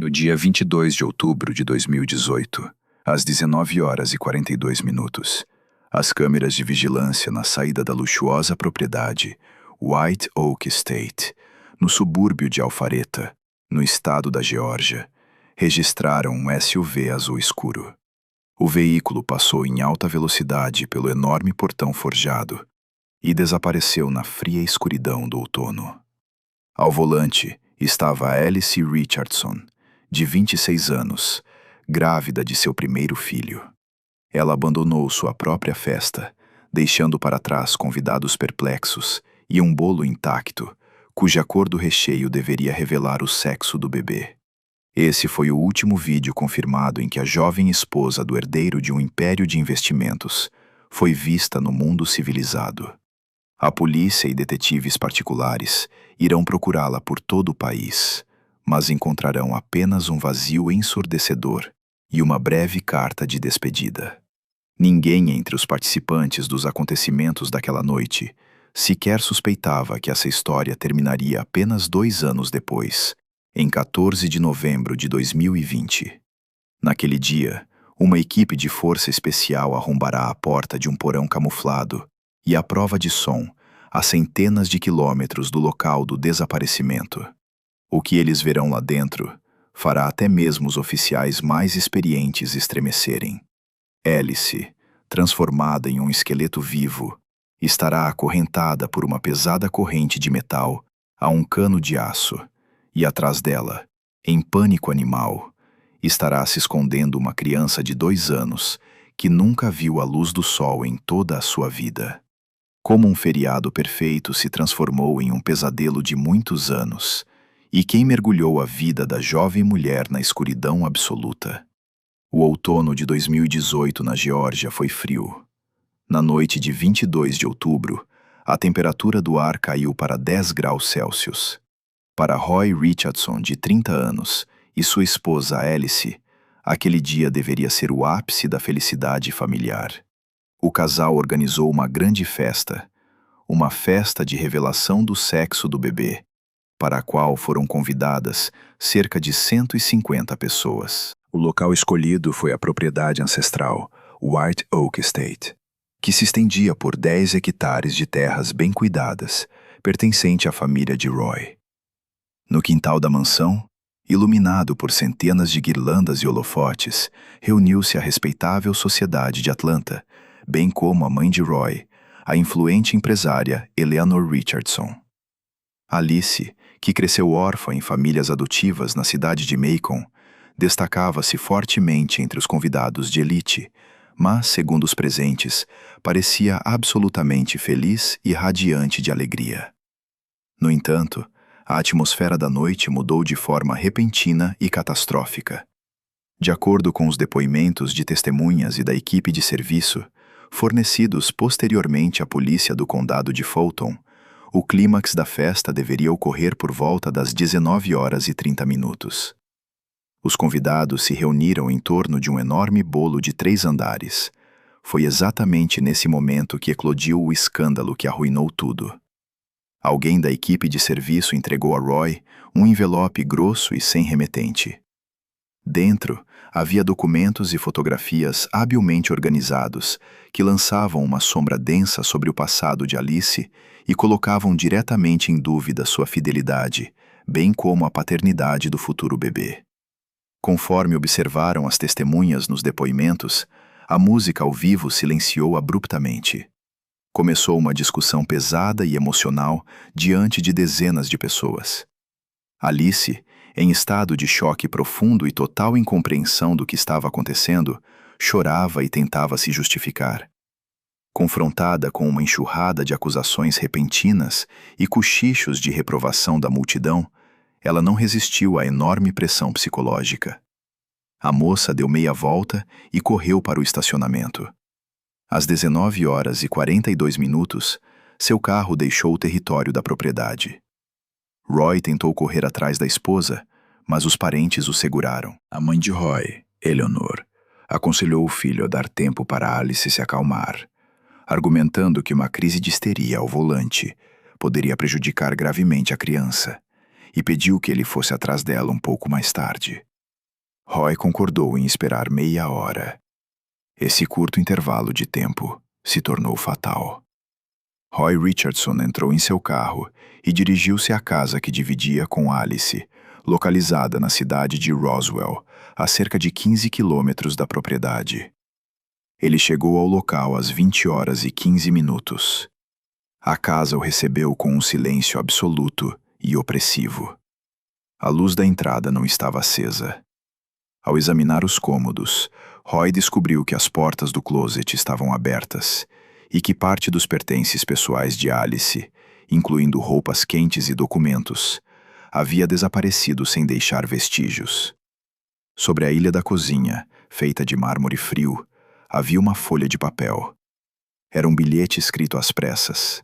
No dia 22 de outubro de 2018, às 19 horas e 42 minutos, as câmeras de vigilância na saída da luxuosa propriedade White Oak Estate, no subúrbio de Alpharetta, no estado da Geórgia, registraram um SUV azul escuro. O veículo passou em alta velocidade pelo enorme portão forjado e desapareceu na fria escuridão do outono. Ao volante estava Alice Richardson, de 26 anos, grávida de seu primeiro filho. Ela abandonou sua própria festa, deixando para trás convidados perplexos e um bolo intacto, cuja cor do recheio deveria revelar o sexo do bebê. Esse foi o último vídeo confirmado em que a jovem esposa do herdeiro de um império de investimentos foi vista no mundo civilizado. A polícia e detetives particulares irão procurá-la por todo o país, mas encontrarão apenas um vazio ensurdecedor e uma breve carta de despedida. Ninguém entre os participantes dos acontecimentos daquela noite sequer suspeitava que essa história terminaria apenas 2 anos depois, em 14 de novembro de 2020. Naquele dia, uma equipe de força especial arrombará a porta de um porão camuflado e à prova de som, a centenas de quilômetros do local do desaparecimento. O que eles verão lá dentro fará até mesmo os oficiais mais experientes estremecerem. Alice, transformada em um esqueleto vivo, estará acorrentada por uma pesada corrente de metal a um cano de aço, e atrás dela, em pânico animal, estará se escondendo uma criança de 2 anos que nunca viu a luz do sol em toda a sua vida. Como um feriado perfeito se transformou em um pesadelo de muitos anos, e quem mergulhou a vida da jovem mulher na escuridão absoluta. O outono de 2018 na Geórgia foi frio. Na noite de 22 de outubro, a temperatura do ar caiu para 10 graus Celsius. Para Roy Richardson, de 30 anos, e sua esposa Alice, aquele dia deveria ser o ápice da felicidade familiar. O casal organizou uma grande festa, uma festa de revelação do sexo do bebê, para a qual foram convidadas cerca de 150 pessoas. O local escolhido foi a propriedade ancestral, White Oak Estate, que se estendia por 10 hectares de terras bem cuidadas, pertencente à família de Roy. No quintal da mansão, iluminado por centenas de guirlandas e holofotes, reuniu-se a respeitável sociedade de Atlanta, bem como a mãe de Roy, a influente empresária Eleanor Richardson. Alice, que cresceu órfã em famílias adotivas na cidade de Macon, destacava-se fortemente entre os convidados de elite, mas, segundo os presentes, parecia absolutamente feliz e radiante de alegria. No entanto, a atmosfera da noite mudou de forma repentina e catastrófica. De acordo com os depoimentos de testemunhas e da equipe de serviço, fornecidos posteriormente à polícia do condado de Fulton, o clímax da festa deveria ocorrer por volta das 19 horas e 30 minutos. Os convidados se reuniram em torno de um enorme bolo de 3 andares. Foi exatamente nesse momento que eclodiu o escândalo que arruinou tudo. Alguém da equipe de serviço entregou a Roy um envelope grosso e sem remetente. Dentro, havia documentos e fotografias habilmente organizados que lançavam uma sombra densa sobre o passado de Alice e colocavam diretamente em dúvida sua fidelidade, bem como a paternidade do futuro bebê. Conforme observaram as testemunhas nos depoimentos, a música ao vivo silenciou abruptamente. Começou uma discussão pesada e emocional diante de dezenas de pessoas. Alice, em estado de choque profundo e total incompreensão do que estava acontecendo, chorava e tentava se justificar. Confrontada com uma enxurrada de acusações repentinas e cochichos de reprovação da multidão, ela não resistiu à enorme pressão psicológica. A moça deu meia volta e correu para o estacionamento. Às 19 horas e 42 minutos, seu carro deixou o território da propriedade. Roy tentou correr atrás da esposa, mas os parentes o seguraram. A mãe de Roy, Eleanor, aconselhou o filho a dar tempo para Alice se acalmar, argumentando que uma crise de histeria ao volante poderia prejudicar gravemente a criança, e pediu que ele fosse atrás dela um pouco mais tarde. Roy concordou em esperar meia hora. Esse curto intervalo de tempo se tornou fatal. Roy Richardson entrou em seu carro e dirigiu-se à casa que dividia com Alice, localizada na cidade de Roswell, a cerca de 15 quilômetros da propriedade. Ele chegou ao local às 20 horas e 15 minutos. A casa o recebeu com um silêncio absoluto e opressivo. A luz da entrada não estava acesa. Ao examinar os cômodos, Roy descobriu que as portas do closet estavam abertas e que parte dos pertences pessoais de Alice, incluindo roupas quentes e documentos, havia desaparecido sem deixar vestígios. Sobre a ilha da cozinha, feita de mármore frio, havia uma folha de papel. Era um bilhete escrito às pressas.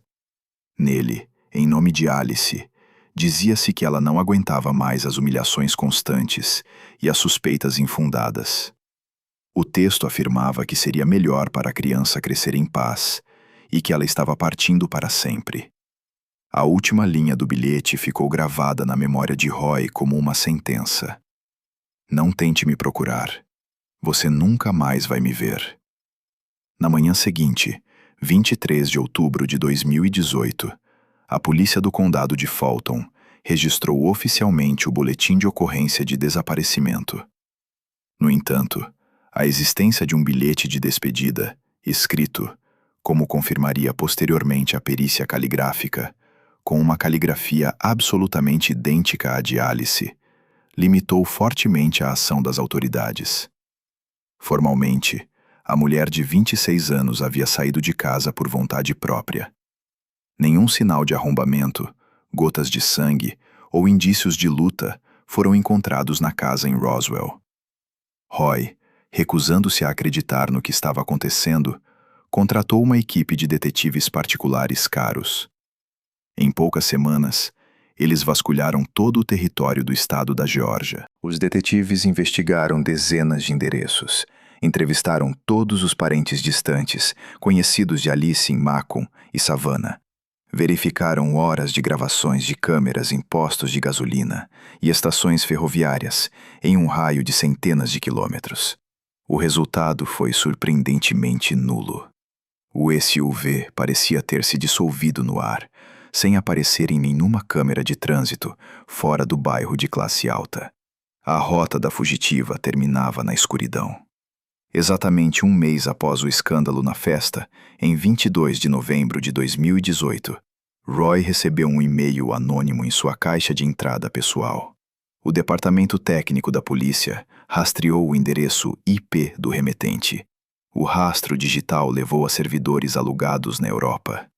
Nele, em nome de Alice, dizia-se que ela não aguentava mais as humilhações constantes e as suspeitas infundadas. O texto afirmava que seria melhor para a criança crescer em paz e que ela estava partindo para sempre. A última linha do bilhete ficou gravada na memória de Roy como uma sentença. Não tente me procurar. Você nunca mais vai me ver. Na manhã seguinte, 23 de outubro de 2018, a polícia do condado de Fulton registrou oficialmente o boletim de ocorrência de desaparecimento. No entanto, a existência de um bilhete de despedida, escrito, como confirmaria posteriormente a perícia caligráfica, com uma caligrafia absolutamente idêntica à de Alice, limitou fortemente a ação das autoridades. Formalmente, a mulher de 26 anos havia saído de casa por vontade própria. Nenhum sinal de arrombamento, gotas de sangue ou indícios de luta foram encontrados na casa em Roswell. Roy, recusando-se a acreditar no que estava acontecendo, contratou uma equipe de detetives particulares caros. Em poucas semanas, eles vasculharam todo o território do estado da Geórgia. Os detetives investigaram dezenas de endereços, entrevistaram todos os parentes distantes, conhecidos de Alice em Macon e Savannah. Verificaram horas de gravações de câmeras em postos de gasolina e estações ferroviárias em um raio de centenas de quilômetros. O resultado foi surpreendentemente nulo. O SUV parecia ter se dissolvido no ar, sem aparecer em nenhuma câmera de trânsito fora do bairro de classe alta. A rota da fugitiva terminava na escuridão. Exatamente um mês após o escândalo na festa, em 22 de novembro de 2018, Roy recebeu um e-mail anônimo em sua caixa de entrada pessoal. O departamento técnico da polícia rastreou o endereço IP do remetente. O rastro digital levou a servidores alugados na Europa.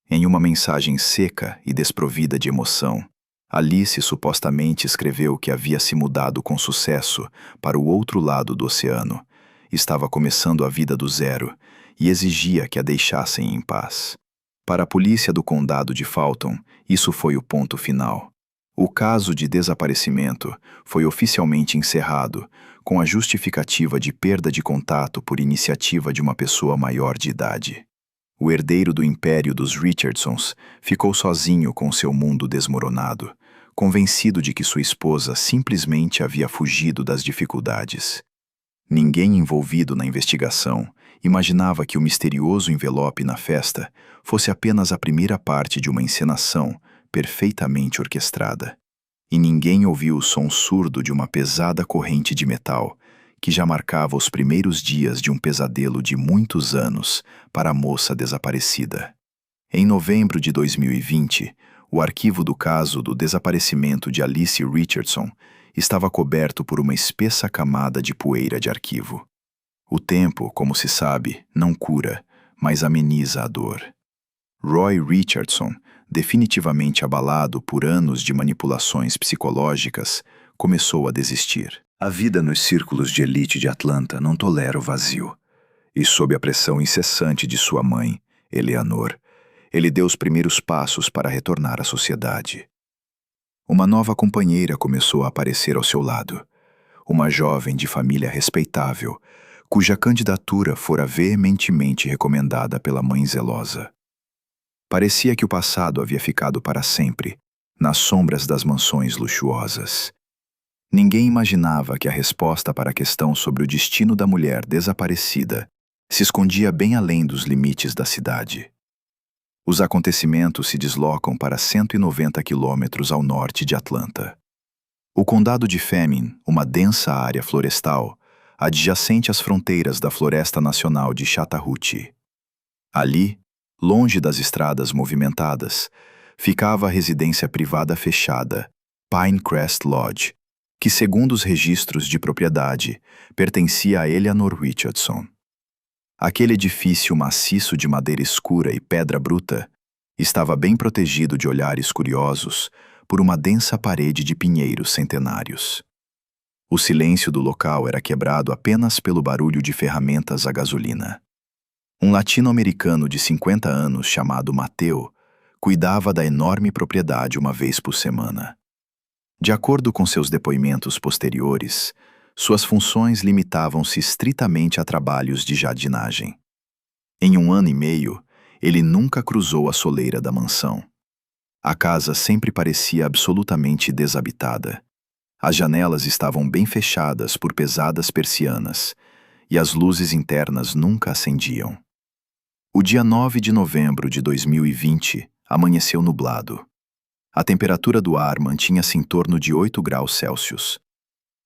Em uma mensagem seca e desprovida de emoção, Alice supostamente escreveu que havia se mudado com sucesso para o outro lado do oceano, estava começando a vida do zero e exigia que a deixassem em paz. Para a polícia do condado de Fulton, isso foi o ponto final. O caso de desaparecimento foi oficialmente encerrado, com a justificativa de perda de contato por iniciativa de uma pessoa maior de idade. O herdeiro do império dos Richardsons ficou sozinho com seu mundo desmoronado, convencido de que sua esposa simplesmente havia fugido das dificuldades. Ninguém envolvido na investigação imaginava que o misterioso envelope na festa fosse apenas a primeira parte de uma encenação perfeitamente orquestrada. E ninguém ouviu o som surdo de uma pesada corrente de metal que já marcava os primeiros dias de um pesadelo de muitos anos para a moça desaparecida. Em novembro de 2020, o arquivo do caso do desaparecimento de Alice Richardson estava coberto por uma espessa camada de poeira de arquivo. O tempo, como se sabe, não cura, mas ameniza a dor. Roy Richardson, definitivamente abalado por anos de manipulações psicológicas, começou a desistir. A vida nos círculos de elite de Atlanta não tolera o vazio. E sob a pressão incessante de sua mãe, Eleanor, ele deu os primeiros passos para retornar à sociedade. Uma nova companheira começou a aparecer ao seu lado. Uma jovem de família respeitável, cuja candidatura fora veementemente recomendada pela mãe zelosa. Parecia que o passado havia ficado para sempre, nas sombras das mansões luxuosas. Ninguém imaginava que a resposta para a questão sobre o destino da mulher desaparecida se escondia bem além dos limites da cidade. Os acontecimentos se deslocam para 190 quilômetros ao norte de Atlanta. O condado de Fleming, uma densa área florestal, adjacente às fronteiras da Floresta Nacional de Chattahoochee. Ali, longe das estradas movimentadas, ficava a residência privada fechada, Pinecrest Lodge, que, segundo os registros de propriedade, pertencia a Eleanor Richardson. Aquele edifício maciço de madeira escura e pedra bruta estava bem protegido de olhares curiosos por uma densa parede de pinheiros centenários. O silêncio do local era quebrado apenas pelo barulho de ferramentas a gasolina. Um latino-americano de 50 anos chamado Mateo cuidava da enorme propriedade uma vez por semana. De acordo com seus depoimentos posteriores, suas funções limitavam-se estritamente a trabalhos de jardinagem. Em 1 ano e meio, ele nunca cruzou a soleira da mansão. A casa sempre parecia absolutamente desabitada. As janelas estavam bem fechadas por pesadas persianas, e as luzes internas nunca acendiam. O dia 9 de novembro de 2020 amanheceu nublado. A temperatura do ar mantinha-se em torno de 8 graus Celsius.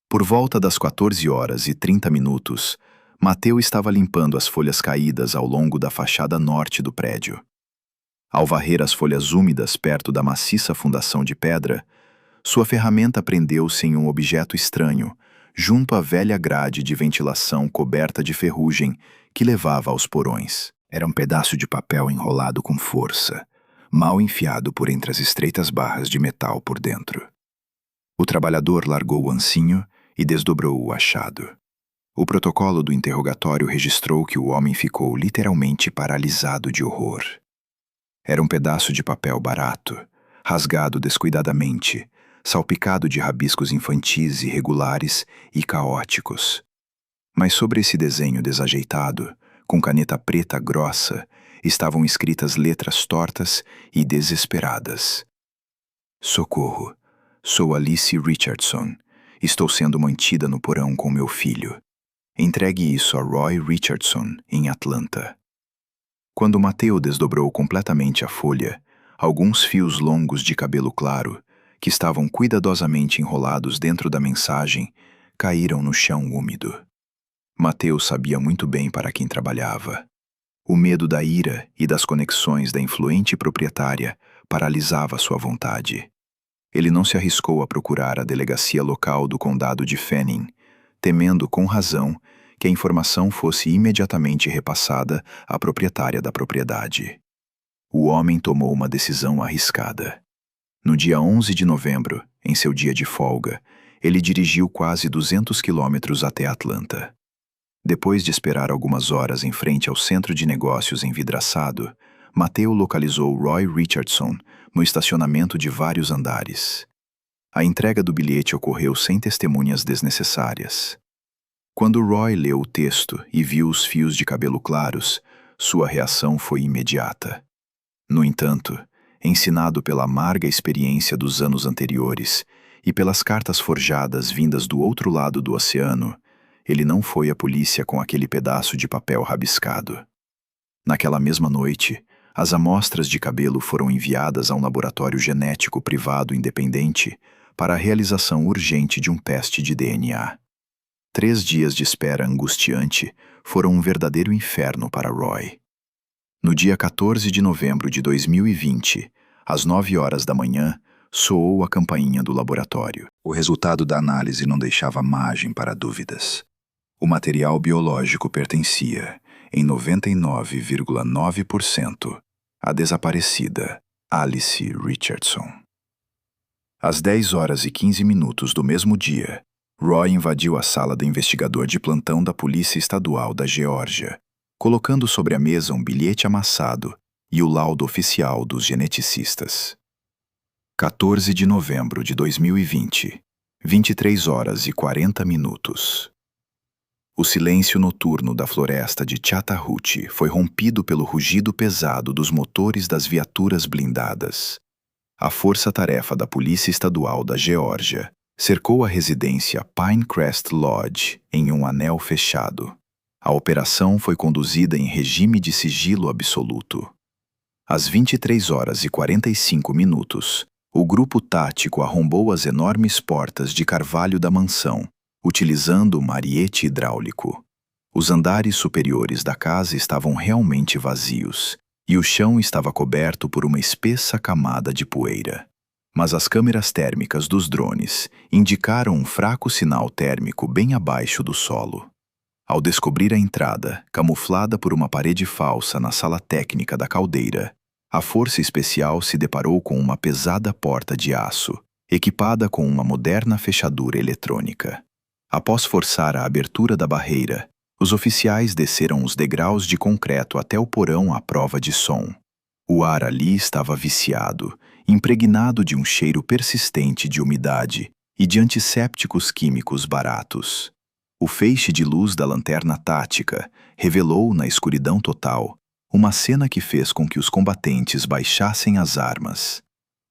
Por volta das 14h30, Mateo estava limpando as folhas caídas ao longo da fachada norte do prédio. Ao varrer as folhas úmidas perto da maciça fundação de pedra, sua ferramenta prendeu-se em um objeto estranho, junto à velha grade de ventilação coberta de ferrugem que levava aos porões. Era um pedaço de papel enrolado com força, mal enfiado por entre as estreitas barras de metal por dentro. O trabalhador largou o ancinho e desdobrou o achado. O protocolo do interrogatório registrou que o homem ficou literalmente paralisado de horror. Era um pedaço de papel barato, rasgado descuidadamente, salpicado de rabiscos infantis irregulares e caóticos. Mas sobre esse desenho desajeitado, com caneta preta grossa, estavam escritas letras tortas e desesperadas. Socorro, sou Alice Richardson. Estou sendo mantida no porão com meu filho. Entregue isso a Roy Richardson, em Atlanta. Quando Mateo desdobrou completamente a folha, alguns fios longos de cabelo claro, que estavam cuidadosamente enrolados dentro da mensagem, caíram no chão úmido. Mateo sabia muito bem para quem trabalhava. O medo da ira e das conexões da influente proprietária paralisava sua vontade. Ele não se arriscou a procurar a delegacia local do condado de Fanning, temendo com razão que a informação fosse imediatamente repassada à proprietária da propriedade. O homem tomou uma decisão arriscada. No dia 11 de novembro, em seu dia de folga, ele dirigiu quase 200 quilômetros até Atlanta. Depois de esperar algumas horas em frente ao centro de negócios envidraçado, Mateo localizou Roy Richardson no estacionamento de vários andares. A entrega do bilhete ocorreu sem testemunhas desnecessárias. Quando Roy leu o texto e viu os fios de cabelo claros, sua reação foi imediata. No entanto, ensinado pela amarga experiência dos anos anteriores e pelas cartas forjadas vindas do outro lado do oceano, ele não foi à polícia com aquele pedaço de papel rabiscado. Naquela mesma noite, as amostras de cabelo foram enviadas a um laboratório genético privado independente para a realização urgente de um teste de DNA. 3 dias de espera angustiante foram um verdadeiro inferno para Roy. No dia 14 de novembro de 2020, às 9 horas da manhã, soou a campainha do laboratório. O resultado da análise não deixava margem para dúvidas. O material biológico pertencia, em 99,9%, à desaparecida Alice Richardson. Às 10 horas e 15 minutos do mesmo dia, Roy invadiu a sala do investigador de plantão da Polícia Estadual da Geórgia, colocando sobre a mesa um bilhete amassado e o laudo oficial dos geneticistas. 14 de novembro de 2020, 23 horas e 40 minutos. O silêncio noturno da floresta de Chattahoochee foi rompido pelo rugido pesado dos motores das viaturas blindadas. A força-tarefa da Polícia Estadual da Geórgia cercou a residência Pinecrest Lodge em um anel fechado. A operação foi conduzida em regime de sigilo absoluto. Às 23h45, o grupo tático arrombou as enormes portas de carvalho da mansão, utilizando um ariete hidráulico. Os andares superiores da casa estavam realmente vazios, e o chão estava coberto por uma espessa camada de poeira. Mas as câmeras térmicas dos drones indicaram um fraco sinal térmico bem abaixo do solo. Ao descobrir a entrada, camuflada por uma parede falsa na sala técnica da caldeira, a força especial se deparou com uma pesada porta de aço, equipada com uma moderna fechadura eletrônica. Após forçar a abertura da barreira, os oficiais desceram os degraus de concreto até o porão à prova de som. O ar ali estava viciado, impregnado de um cheiro persistente de umidade e de antissépticos químicos baratos. O feixe de luz da lanterna tática revelou, na escuridão total, uma cena que fez com que os combatentes baixassem as armas.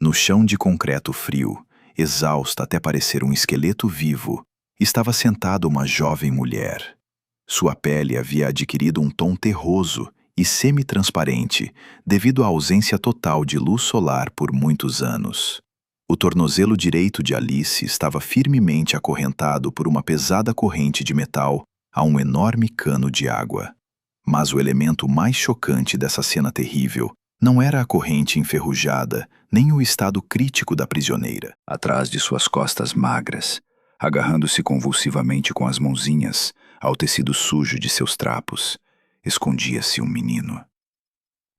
No chão de concreto frio, exausta até parecer um esqueleto vivo, estava sentada uma jovem mulher. Sua pele havia adquirido um tom terroso e semi-transparente devido à ausência total de luz solar por muitos anos. O tornozelo direito de Alice estava firmemente acorrentado por uma pesada corrente de metal a um enorme cano de água. Mas o elemento mais chocante dessa cena terrível não era a corrente enferrujada, nem o estado crítico da prisioneira. Atrás de suas costas magras, agarrando-se convulsivamente com as mãozinhas ao tecido sujo de seus trapos, escondia-se um menino.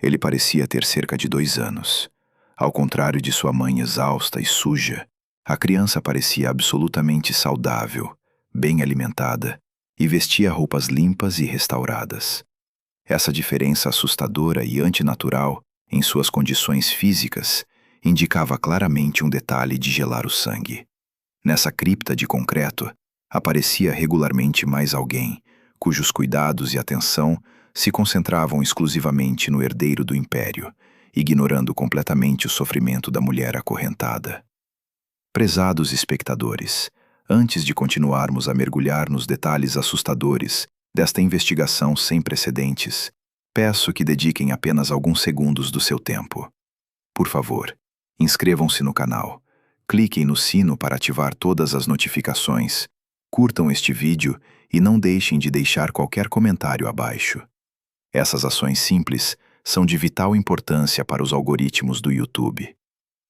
Ele parecia ter cerca de 2 anos. Ao contrário de sua mãe exausta e suja, a criança parecia absolutamente saudável, bem alimentada e vestia roupas limpas e restauradas. Essa diferença assustadora e antinatural em suas condições físicas indicava claramente um detalhe de gelar o sangue. Nessa cripta de concreto, aparecia regularmente mais alguém, cujos cuidados e atenção se concentravam exclusivamente no herdeiro do império, ignorando completamente o sofrimento da mulher acorrentada. Prezados espectadores, antes de continuarmos a mergulhar nos detalhes assustadores desta investigação sem precedentes, peço que dediquem apenas alguns segundos do seu tempo. Por favor, inscrevam-se no canal, cliquem no sino para ativar todas as notificações, curtam este vídeo e não deixem de deixar qualquer comentário abaixo. Essas ações simples são de vital importância para os algoritmos do YouTube.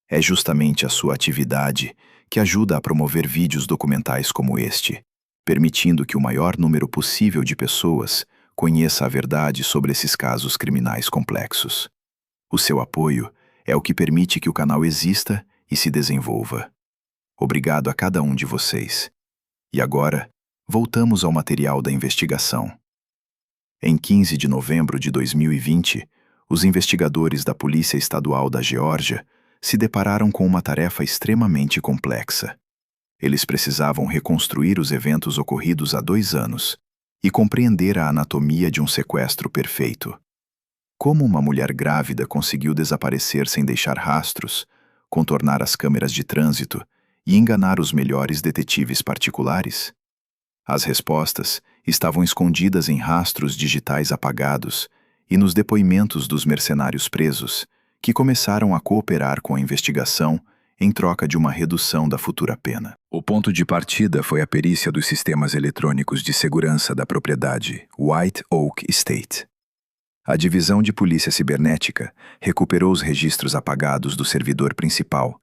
É justamente a sua atividade que ajuda a promover vídeos documentais como este, permitindo que o maior número possível de pessoas conheça a verdade sobre esses casos criminais complexos. O seu apoio é o que permite que o canal exista e se desenvolva. Obrigado a cada um de vocês. E agora, voltamos ao material da investigação. Em 15 de novembro de 2020, os investigadores da Polícia Estadual da Geórgia se depararam com uma tarefa extremamente complexa. Eles precisavam reconstruir os eventos ocorridos há 2 anos e compreender a anatomia de um sequestro perfeito. Como uma mulher grávida conseguiu desaparecer sem deixar rastros, contornar as câmeras de trânsito e enganar os melhores detetives particulares? As respostas estavam escondidas em rastros digitais apagados e nos depoimentos dos mercenários presos, que começaram a cooperar com a investigação em troca de uma redução da futura pena. O ponto de partida foi a perícia dos sistemas eletrônicos de segurança da propriedade White Oak Estate. A Divisão de Polícia Cibernética recuperou os registros apagados do servidor principal,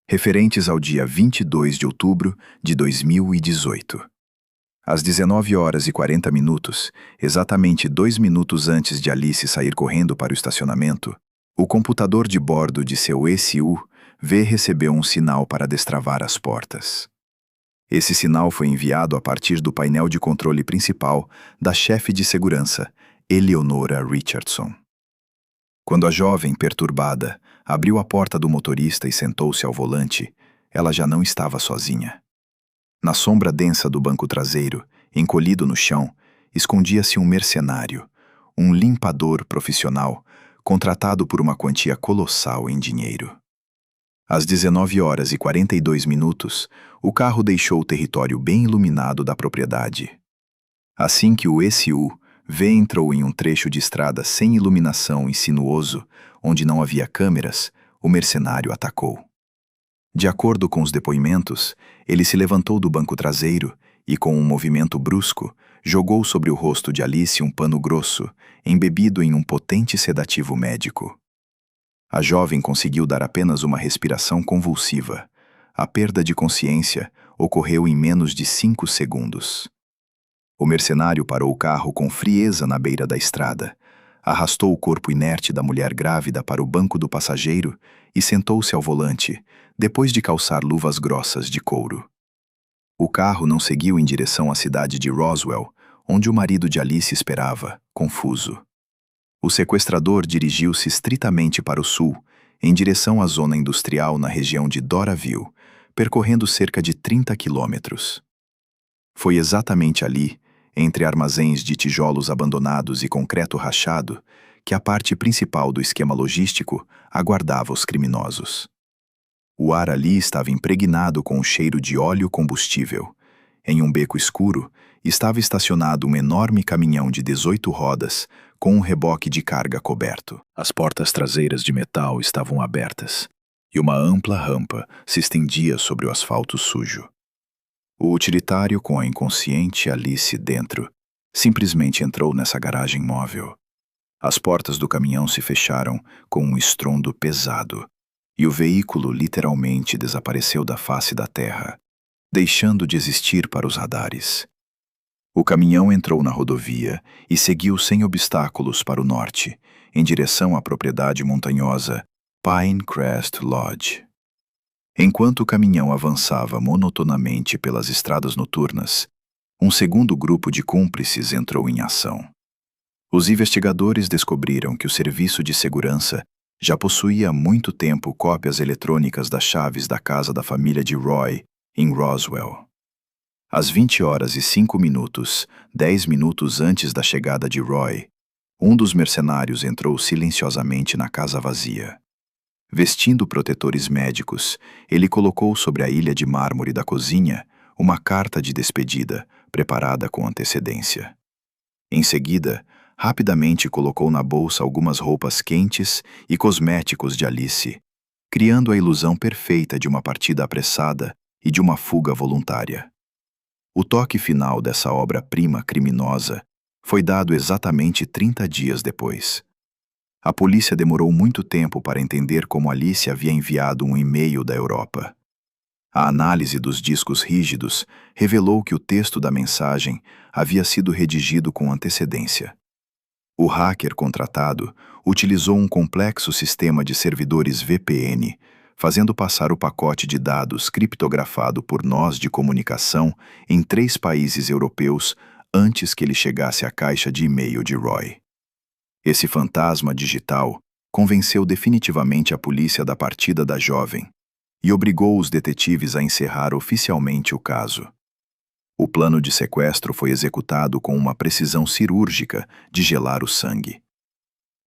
referentes ao dia 22 de outubro de 2018. Às 19h40, exatamente 2 minutos antes de Alice sair correndo para o estacionamento, o computador de bordo de seu SUV recebeu um sinal para destravar as portas. Esse sinal foi enviado a partir do painel de controle principal da chefe de segurança, Eleonora Richardson. Quando a jovem, perturbada, abriu a porta do motorista e sentou-se ao volante, ela já não estava sozinha. Na sombra densa do banco traseiro, encolhido no chão, escondia-se um mercenário, um limpador profissional, contratado por uma quantia colossal em dinheiro. Às 19h42, o carro deixou o território bem iluminado da propriedade. Assim que o SUV entrou em um trecho de estrada sem iluminação e sinuoso, onde não havia câmeras, o mercenário atacou. De acordo com os depoimentos, ele se levantou do banco traseiro e, com um movimento brusco, jogou sobre o rosto de Alice um pano grosso, embebido em um potente sedativo médico. A jovem conseguiu dar apenas uma respiração convulsiva. A perda de consciência ocorreu em menos de 5 segundos. O mercenário parou o carro com frieza na beira da estrada, arrastou o corpo inerte da mulher grávida para o banco do passageiro e sentou-se ao volante, depois de calçar luvas grossas de couro. O carro não seguiu em direção à cidade de Roswell, onde o marido de Alice esperava, confuso. O sequestrador dirigiu-se estritamente para o sul, em direção à zona industrial na região de Doraville, percorrendo cerca de 30 quilômetros. Foi exatamente ali, entre armazéns de tijolos abandonados e concreto rachado, que a parte principal do esquema logístico aguardava os criminosos. O ar ali estava impregnado com o cheiro de óleo combustível. Em um beco escuro, estava estacionado um enorme caminhão de 18 rodas, com um reboque de carga coberto. As portas traseiras de metal estavam abertas, e uma ampla rampa se estendia sobre o asfalto sujo. O utilitário, com a inconsciente Alice dentro, simplesmente entrou nessa garagem móvel. As portas do caminhão se fecharam com um estrondo pesado, e o veículo literalmente desapareceu da face da terra, deixando de existir para os radares. O caminhão entrou na rodovia e seguiu sem obstáculos para o norte, em direção à propriedade montanhosa Pinecrest Lodge. Enquanto o caminhão avançava monotonamente pelas estradas noturnas, um segundo grupo de cúmplices entrou em ação. Os investigadores descobriram que o serviço de segurança já possuía há muito tempo cópias eletrônicas das chaves da casa da família de Roy, em Roswell. Às 20h05, 10 minutos antes da chegada de Roy, um dos mercenários entrou silenciosamente na casa vazia. Vestindo protetores médicos, ele colocou sobre a ilha de mármore da cozinha uma carta de despedida, preparada com antecedência. Em seguida, rapidamente colocou na bolsa algumas roupas quentes e cosméticos de Alice, criando a ilusão perfeita de uma partida apressada e de uma fuga voluntária. O toque final dessa obra-prima criminosa foi dado exatamente 30 dias depois. A polícia demorou muito tempo para entender como Alice havia enviado um e-mail da Europa. A análise dos discos rígidos revelou que o texto da mensagem havia sido redigido com antecedência. O hacker contratado utilizou um complexo sistema de servidores VPN, fazendo passar o pacote de dados criptografado por nós de comunicação em 3 países europeus antes que ele chegasse à caixa de e-mail de Roy. Esse fantasma digital convenceu definitivamente a polícia da partida da jovem e obrigou os detetives a encerrar oficialmente o caso. O plano de sequestro foi executado com uma precisão cirúrgica de gelar o sangue.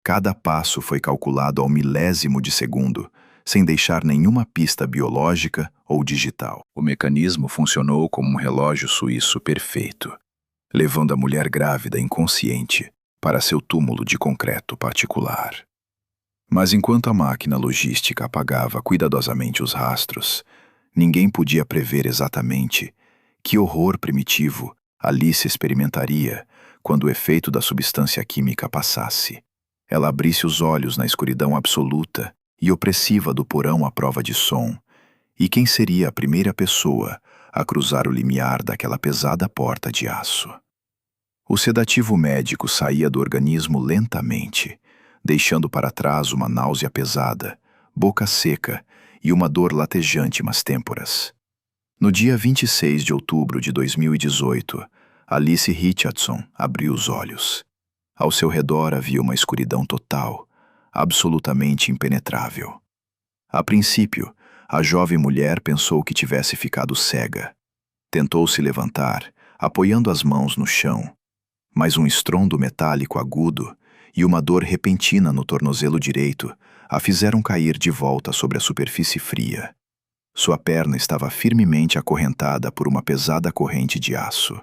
Cada passo foi calculado ao milésimo de segundo, sem deixar nenhuma pista biológica ou digital. O mecanismo funcionou como um relógio suíço perfeito, levando a mulher grávida inconsciente para seu túmulo de concreto particular. Mas enquanto a máquina logística apagava cuidadosamente os rastros, ninguém podia prever exatamente que horror primitivo Alice experimentaria quando o efeito da substância química passasse. Ela abrisse os olhos na escuridão absoluta e opressiva do porão à prova de som, e quem seria a primeira pessoa a cruzar o limiar daquela pesada porta de aço? O sedativo médico saía do organismo lentamente, deixando para trás uma náusea pesada, boca seca e uma dor latejante nas têmporas. No dia 26 de outubro de 2018, Alice Richardson abriu os olhos. Ao seu redor havia uma escuridão total, absolutamente impenetrável. A princípio, a jovem mulher pensou que tivesse ficado cega. Tentou se levantar, apoiando as mãos no chão, mas um estrondo metálico agudo e uma dor repentina no tornozelo direito a fizeram cair de volta sobre a superfície fria. Sua perna estava firmemente acorrentada por uma pesada corrente de aço.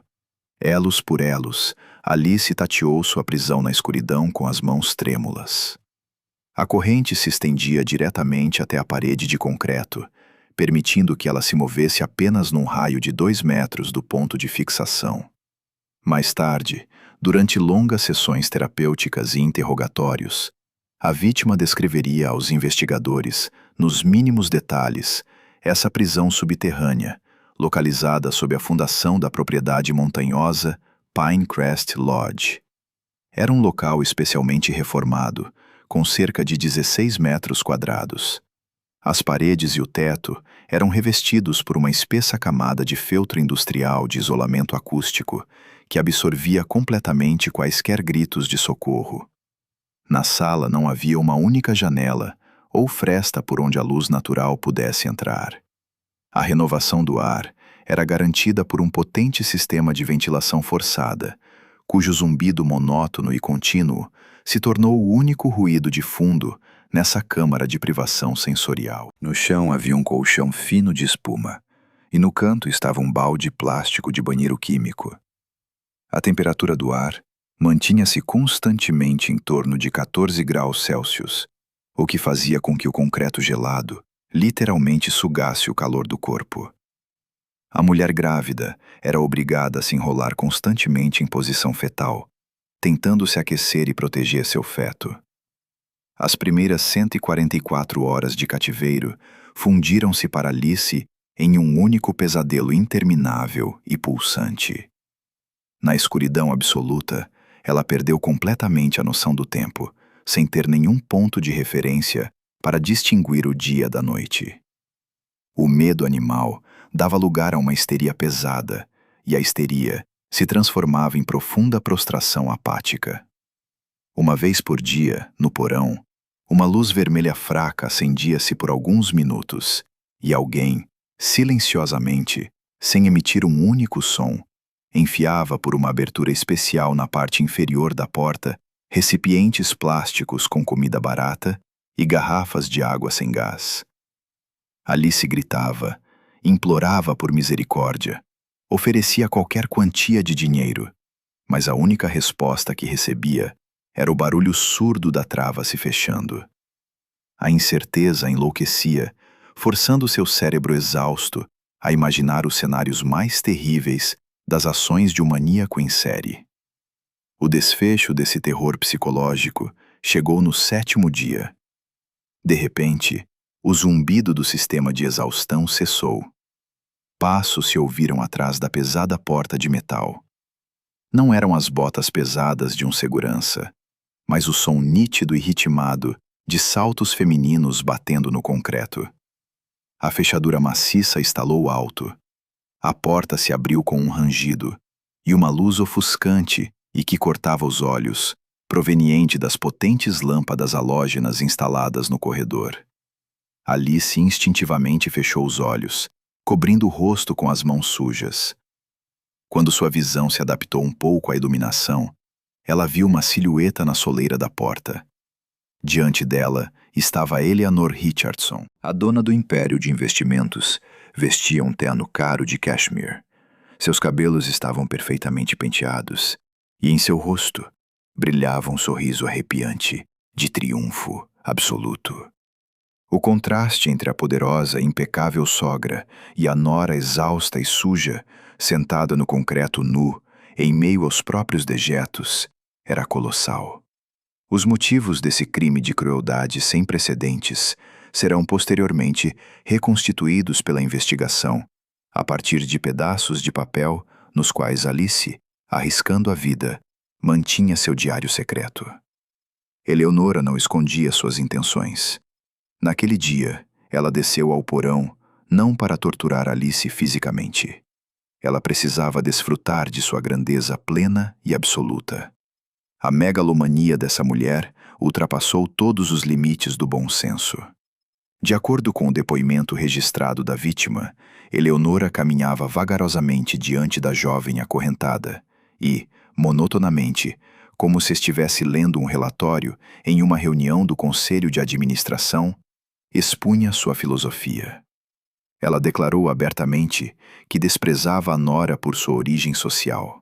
Elos por elos, Alice tateou sua prisão na escuridão com as mãos trêmulas. A corrente se estendia diretamente até a parede de concreto, permitindo que ela se movesse apenas num raio de 2 metros do ponto de fixação. Mais tarde, durante longas sessões terapêuticas e interrogatórios, a vítima descreveria aos investigadores, nos mínimos detalhes, essa prisão subterrânea, localizada sob a fundação da propriedade montanhosa Pinecrest Lodge. Era um local especialmente reformado, com cerca de 16 metros quadrados. As paredes e o teto eram revestidos por uma espessa camada de feltro industrial de isolamento acústico, que absorvia completamente quaisquer gritos de socorro. Na sala não havia uma única janela ou fresta por onde a luz natural pudesse entrar. A renovação do ar era garantida por um potente sistema de ventilação forçada, cujo zumbido monótono e contínuo se tornou o único ruído de fundo nessa câmara de privação sensorial. No chão havia um colchão fino de espuma, e no canto estava um balde plástico de banheiro químico. A temperatura do ar mantinha-se constantemente em torno de 14 graus Celsius, o que fazia com que o concreto gelado literalmente sugasse o calor do corpo. A mulher grávida era obrigada a se enrolar constantemente em posição fetal, tentando se aquecer e proteger seu feto. As primeiras 144 horas de cativeiro fundiram-se para Alice em um único pesadelo interminável e pulsante. Na escuridão absoluta, ela perdeu completamente a noção do tempo, sem ter nenhum ponto de referência para distinguir o dia da noite. O medo animal dava lugar a uma histeria pesada, e a histeria se transformava em profunda prostração apática. Uma vez por dia, no porão, uma luz vermelha fraca acendia-se por alguns minutos, e alguém, silenciosamente, sem emitir um único som, enfiava por uma abertura especial na parte inferior da porta recipientes plásticos com comida barata e garrafas de água sem gás. Alice gritava, implorava por misericórdia, oferecia qualquer quantia de dinheiro, mas a única resposta que recebia era o barulho surdo da trava se fechando. A incerteza enlouquecia, forçando seu cérebro exausto a imaginar os cenários mais terríveis das ações de um maníaco em série. O desfecho desse terror psicológico chegou no 7º dia. De repente, o zumbido do sistema de exaustão cessou. Passos se ouviram atrás da pesada porta de metal. Não eram as botas pesadas de um segurança, mas o som nítido e ritmado de saltos femininos batendo no concreto. A fechadura maciça estalou alto. A porta se abriu com um rangido, e uma luz ofuscante e que cortava os olhos, proveniente das potentes lâmpadas halógenas instaladas no corredor. Alice instintivamente fechou os olhos, cobrindo o rosto com as mãos sujas. Quando sua visão se adaptou um pouco à iluminação, ela viu uma silhueta na soleira da porta. Diante dela estava Eleanor Richardson, a dona do império de investimentos. Vestia um terno caro de cashmere. Seus cabelos estavam perfeitamente penteados, e em seu rosto brilhava um sorriso arrepiante, de triunfo absoluto. O contraste entre a poderosa e impecável sogra e a nora exausta e suja, sentada no concreto nu, em meio aos próprios dejetos, era colossal. Os motivos desse crime de crueldade sem precedentes serão posteriormente reconstituídos pela investigação, a partir de pedaços de papel nos quais Alice, arriscando a vida, mantinha seu diário secreto. Eleonora não escondia suas intenções. Naquele dia, ela desceu ao porão não para torturar Alice fisicamente. Ela precisava desfrutar de sua grandeza plena e absoluta. A megalomania dessa mulher ultrapassou todos os limites do bom senso. De acordo com o depoimento registrado da vítima, Eleonora caminhava vagarosamente diante da jovem acorrentada e, monotonamente, como se estivesse lendo um relatório em uma reunião do conselho de administração, expunha sua filosofia. Ela declarou abertamente que desprezava a nora por sua origem social.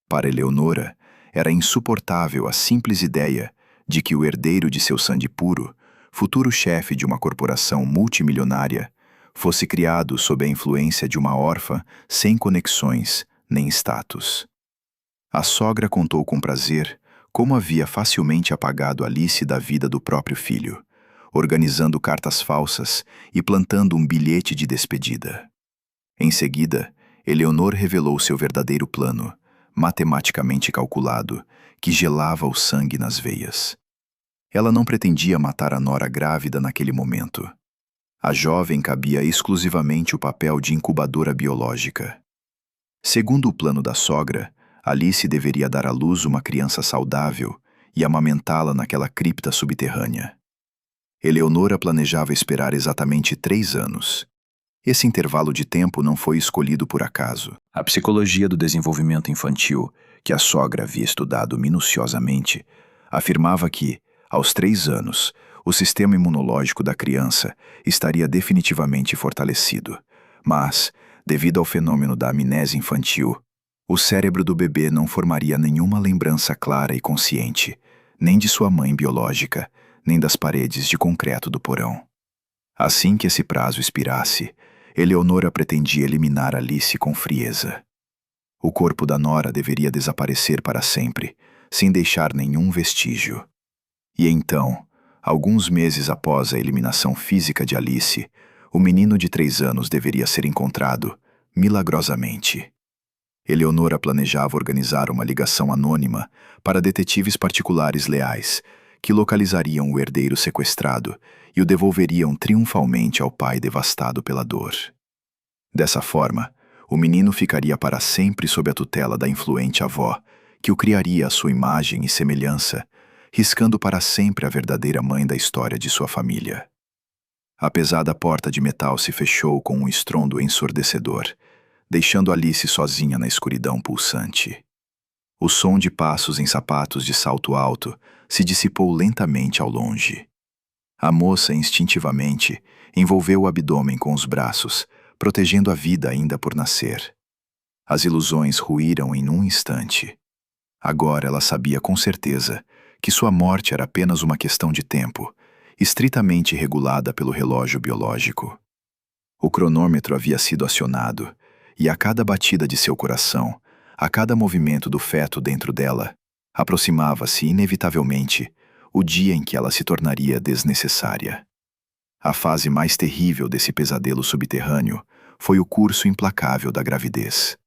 Para Eleonora, era insuportável a simples ideia de que o herdeiro de seu sangue puro, futuro chefe de uma corporação multimilionária, fosse criado sob a influência de uma órfã sem conexões nem status. A sogra contou com prazer como havia facilmente apagado Alice da vida do próprio filho, organizando cartas falsas e plantando um bilhete de despedida. Em seguida, Eleonor revelou seu verdadeiro plano, matematicamente calculado, que gelava o sangue nas veias. Ela não pretendia matar a nora grávida naquele momento. A jovem cabia exclusivamente o papel de incubadora biológica. Segundo o plano da sogra, Alice deveria dar à luz uma criança saudável e amamentá-la naquela cripta subterrânea. Eleonora planejava esperar exatamente 3 anos. Esse intervalo de tempo não foi escolhido por acaso. A psicologia do desenvolvimento infantil, que a sogra havia estudado minuciosamente, afirmava que, aos 3 anos, o sistema imunológico da criança estaria definitivamente fortalecido. Mas, devido ao fenômeno da amnésia infantil, o cérebro do bebê não formaria nenhuma lembrança clara e consciente, nem de sua mãe biológica, nem das paredes de concreto do porão. Assim que esse prazo expirasse, Eleonora pretendia eliminar Alice com frieza. O corpo da nora deveria desaparecer para sempre, sem deixar nenhum vestígio. E então, alguns meses após a eliminação física de Alice, o menino de 3 anos deveria ser encontrado, milagrosamente. Eleonora planejava organizar uma ligação anônima para detetives particulares leais, que localizariam o herdeiro sequestrado e o devolveriam triunfalmente ao pai devastado pela dor. Dessa forma, o menino ficaria para sempre sob a tutela da influente avó, que o criaria à sua imagem e semelhança, riscando para sempre a verdadeira mãe da história de sua família. A pesada porta de metal se fechou com um estrondo ensurdecedor, deixando Alice sozinha na escuridão pulsante. O som de passos em sapatos de salto alto se dissipou lentamente ao longe. A moça, instintivamente, envolveu o abdômen com os braços, protegendo a vida ainda por nascer. As ilusões ruíram em um instante. Agora ela sabia com certeza que sua morte era apenas uma questão de tempo, estritamente regulada pelo relógio biológico. O cronômetro havia sido acionado, e a cada batida de seu coração, a cada movimento do feto dentro dela, aproximava-se inevitavelmente o dia em que ela se tornaria desnecessária. A fase mais terrível desse pesadelo subterrâneo foi o curso implacável da gravidez.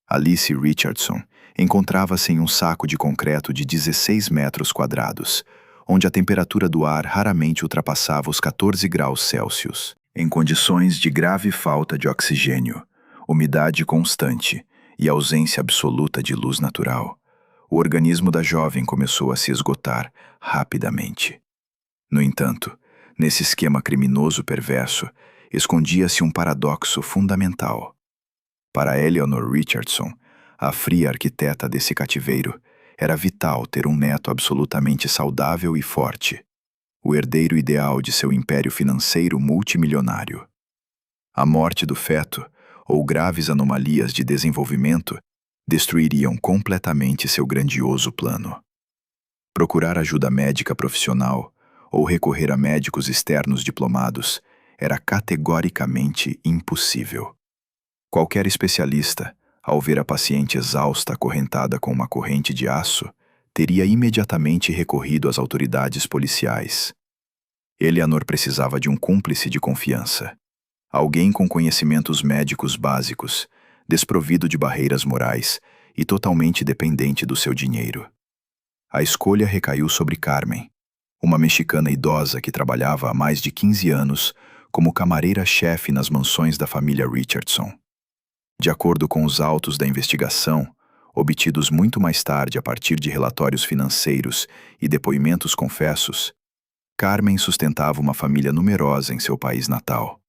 Alice Richardson encontrava-se em um saco de concreto de 16 metros quadrados, onde a temperatura do ar raramente ultrapassava os 14 graus Celsius. Em condições de grave falta de oxigênio, umidade constante e ausência absoluta de luz natural, o organismo da jovem começou a se esgotar rapidamente. No entanto, nesse esquema criminoso perverso, escondia-se um paradoxo fundamental. Para Eleanor Richardson, a fria arquiteta desse cativeiro, era vital ter um neto absolutamente saudável e forte, o herdeiro ideal de seu império financeiro multimilionário. A morte do feto, ou graves anomalias de desenvolvimento, destruiriam completamente seu grandioso plano. Procurar ajuda médica profissional ou recorrer a médicos externos diplomados era categoricamente impossível. Qualquer especialista, ao ver a paciente exausta acorrentada com uma corrente de aço, teria imediatamente recorrido às autoridades policiais. Eleanor precisava de um cúmplice de confiança. Alguém com conhecimentos médicos básicos, desprovido de barreiras morais e totalmente dependente do seu dinheiro. A escolha recaiu sobre Carmen, uma mexicana idosa que trabalhava há mais de 15 anos como camareira-chefe nas mansões da família Richardson. De acordo com os autos da investigação, obtidos muito mais tarde a partir de relatórios financeiros e depoimentos confessos, Carmen sustentava uma família numerosa em seu país natal.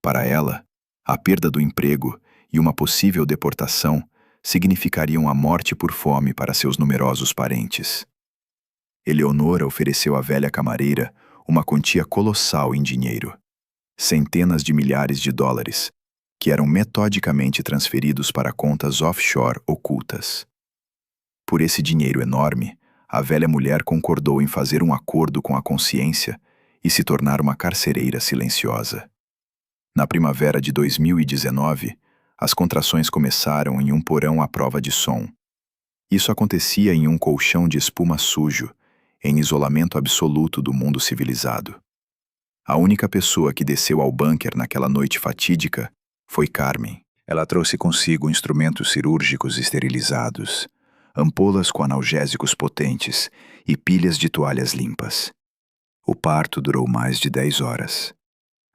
Para ela, a perda do emprego e uma possível deportação significariam a morte por fome para seus numerosos parentes. Eleonora ofereceu à velha camareira uma quantia colossal em dinheiro, centenas de milhares de dólares, que eram metodicamente transferidos para contas offshore ocultas. Por esse dinheiro enorme, a velha mulher concordou em fazer um acordo com a consciência e se tornar uma carcereira silenciosa. Na primavera de 2019, as contrações começaram em um porão à prova de som. Isso acontecia em um colchão de espuma sujo, em isolamento absoluto do mundo civilizado. A única pessoa que desceu ao bunker naquela noite fatídica foi Carmen. Ela trouxe consigo instrumentos cirúrgicos esterilizados, ampolas com analgésicos potentes e pilhas de toalhas limpas. O parto durou mais de 10 horas.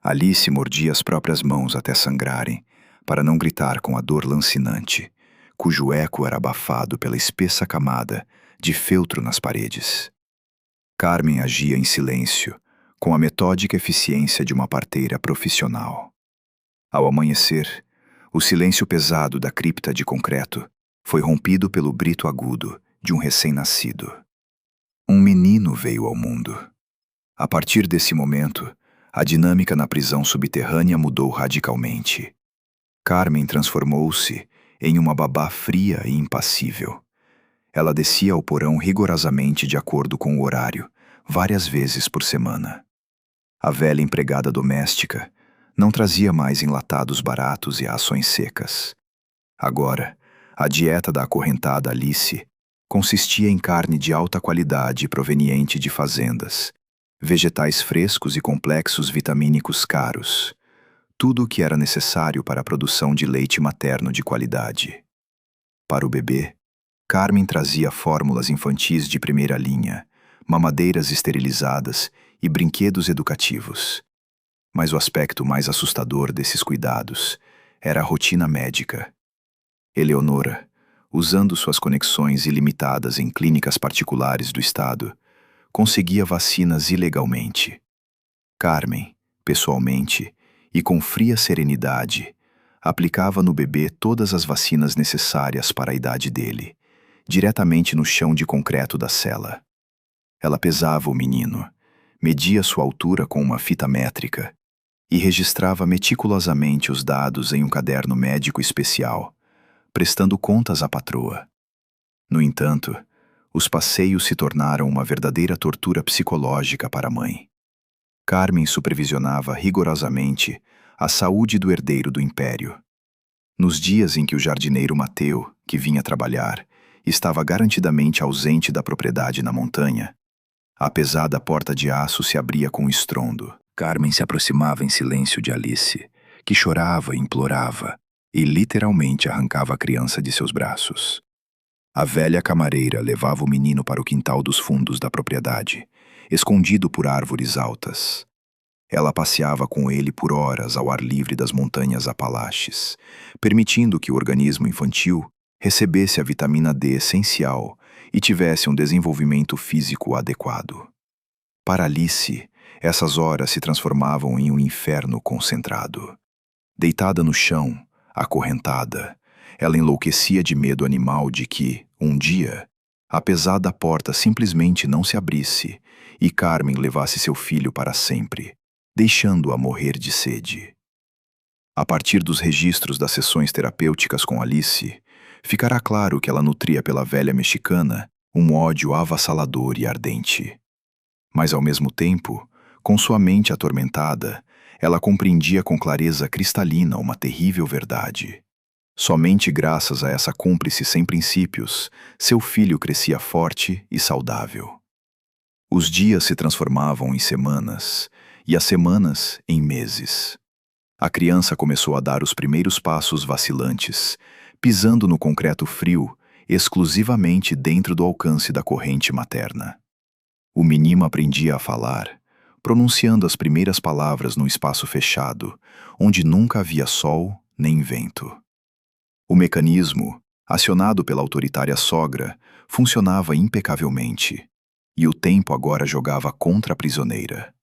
Alice mordia as próprias mãos até sangrarem, para não gritar com a dor lancinante, cujo eco era abafado pela espessa camada de feltro nas paredes. Carmen agia em silêncio, com a metódica eficiência de uma parteira profissional. Ao amanhecer, o silêncio pesado da cripta de concreto foi rompido pelo brito agudo de um recém-nascido. Um menino veio ao mundo. A partir desse momento, a dinâmica na prisão subterrânea mudou radicalmente. Carmen transformou-se em uma babá fria e impassível. Ela descia ao porão rigorosamente de acordo com o horário, várias vezes por semana. A velha empregada doméstica não trazia mais enlatados baratos e rações secas. Agora, a dieta da acorrentada Alice consistia em carne de alta qualidade proveniente de fazendas, vegetais frescos e complexos vitamínicos caros, tudo o que era necessário para a produção de leite materno de qualidade. Para o bebê, Carmen trazia fórmulas infantis de primeira linha, mamadeiras esterilizadas e brinquedos educativos. Mas o aspecto mais assustador desses cuidados era a rotina médica. Eleonora, usando suas conexões ilimitadas em clínicas particulares do estado, conseguia vacinas ilegalmente. Carmen, pessoalmente e com fria serenidade, aplicava no bebê todas as vacinas necessárias para a idade dele, diretamente no chão de concreto da cela. Ela pesava o menino, media sua altura com uma fita métrica e registrava meticulosamente os dados em um caderno médico especial, prestando contas à patroa. No entanto, os passeios se tornaram uma verdadeira tortura psicológica para a mãe. Carmen supervisionava rigorosamente a saúde do herdeiro do império. Nos dias em que o jardineiro Mateu, que vinha trabalhar, estava garantidamente ausente da propriedade na montanha, a pesada porta de aço se abria com estrondo. Carmen se aproximava em silêncio de Alice, que chorava e implorava, e literalmente arrancava a criança de seus braços. A velha camareira levava o menino para o quintal dos fundos da propriedade, escondido por árvores altas. Ela passeava com ele por horas ao ar livre das montanhas Apalaches, permitindo que o organismo infantil recebesse a vitamina D essencial e tivesse um desenvolvimento físico adequado. Para Alice, essas horas se transformavam em um inferno concentrado. Deitada no chão, acorrentada, ela enlouquecia de medo animal de que, um dia, a pesada porta simplesmente não se abrisse e Carmen levasse seu filho para sempre, deixando-a morrer de sede. A partir dos registros das sessões terapêuticas com Alice, ficará claro que ela nutria pela velha mexicana um ódio avassalador e ardente. Mas, ao mesmo tempo, com sua mente atormentada, ela compreendia com clareza cristalina uma terrível verdade. Somente graças a essa cúmplice sem princípios, seu filho crescia forte e saudável. Os dias se transformavam em semanas, e as semanas em meses. A criança começou a dar os primeiros passos vacilantes, pisando no concreto frio, exclusivamente dentro do alcance da corrente materna. O menino aprendia a falar, pronunciando as primeiras palavras num espaço fechado, onde nunca havia sol nem vento. O mecanismo, acionado pela autoritária sogra, funcionava impecavelmente, e o tempo agora jogava contra a prisioneira.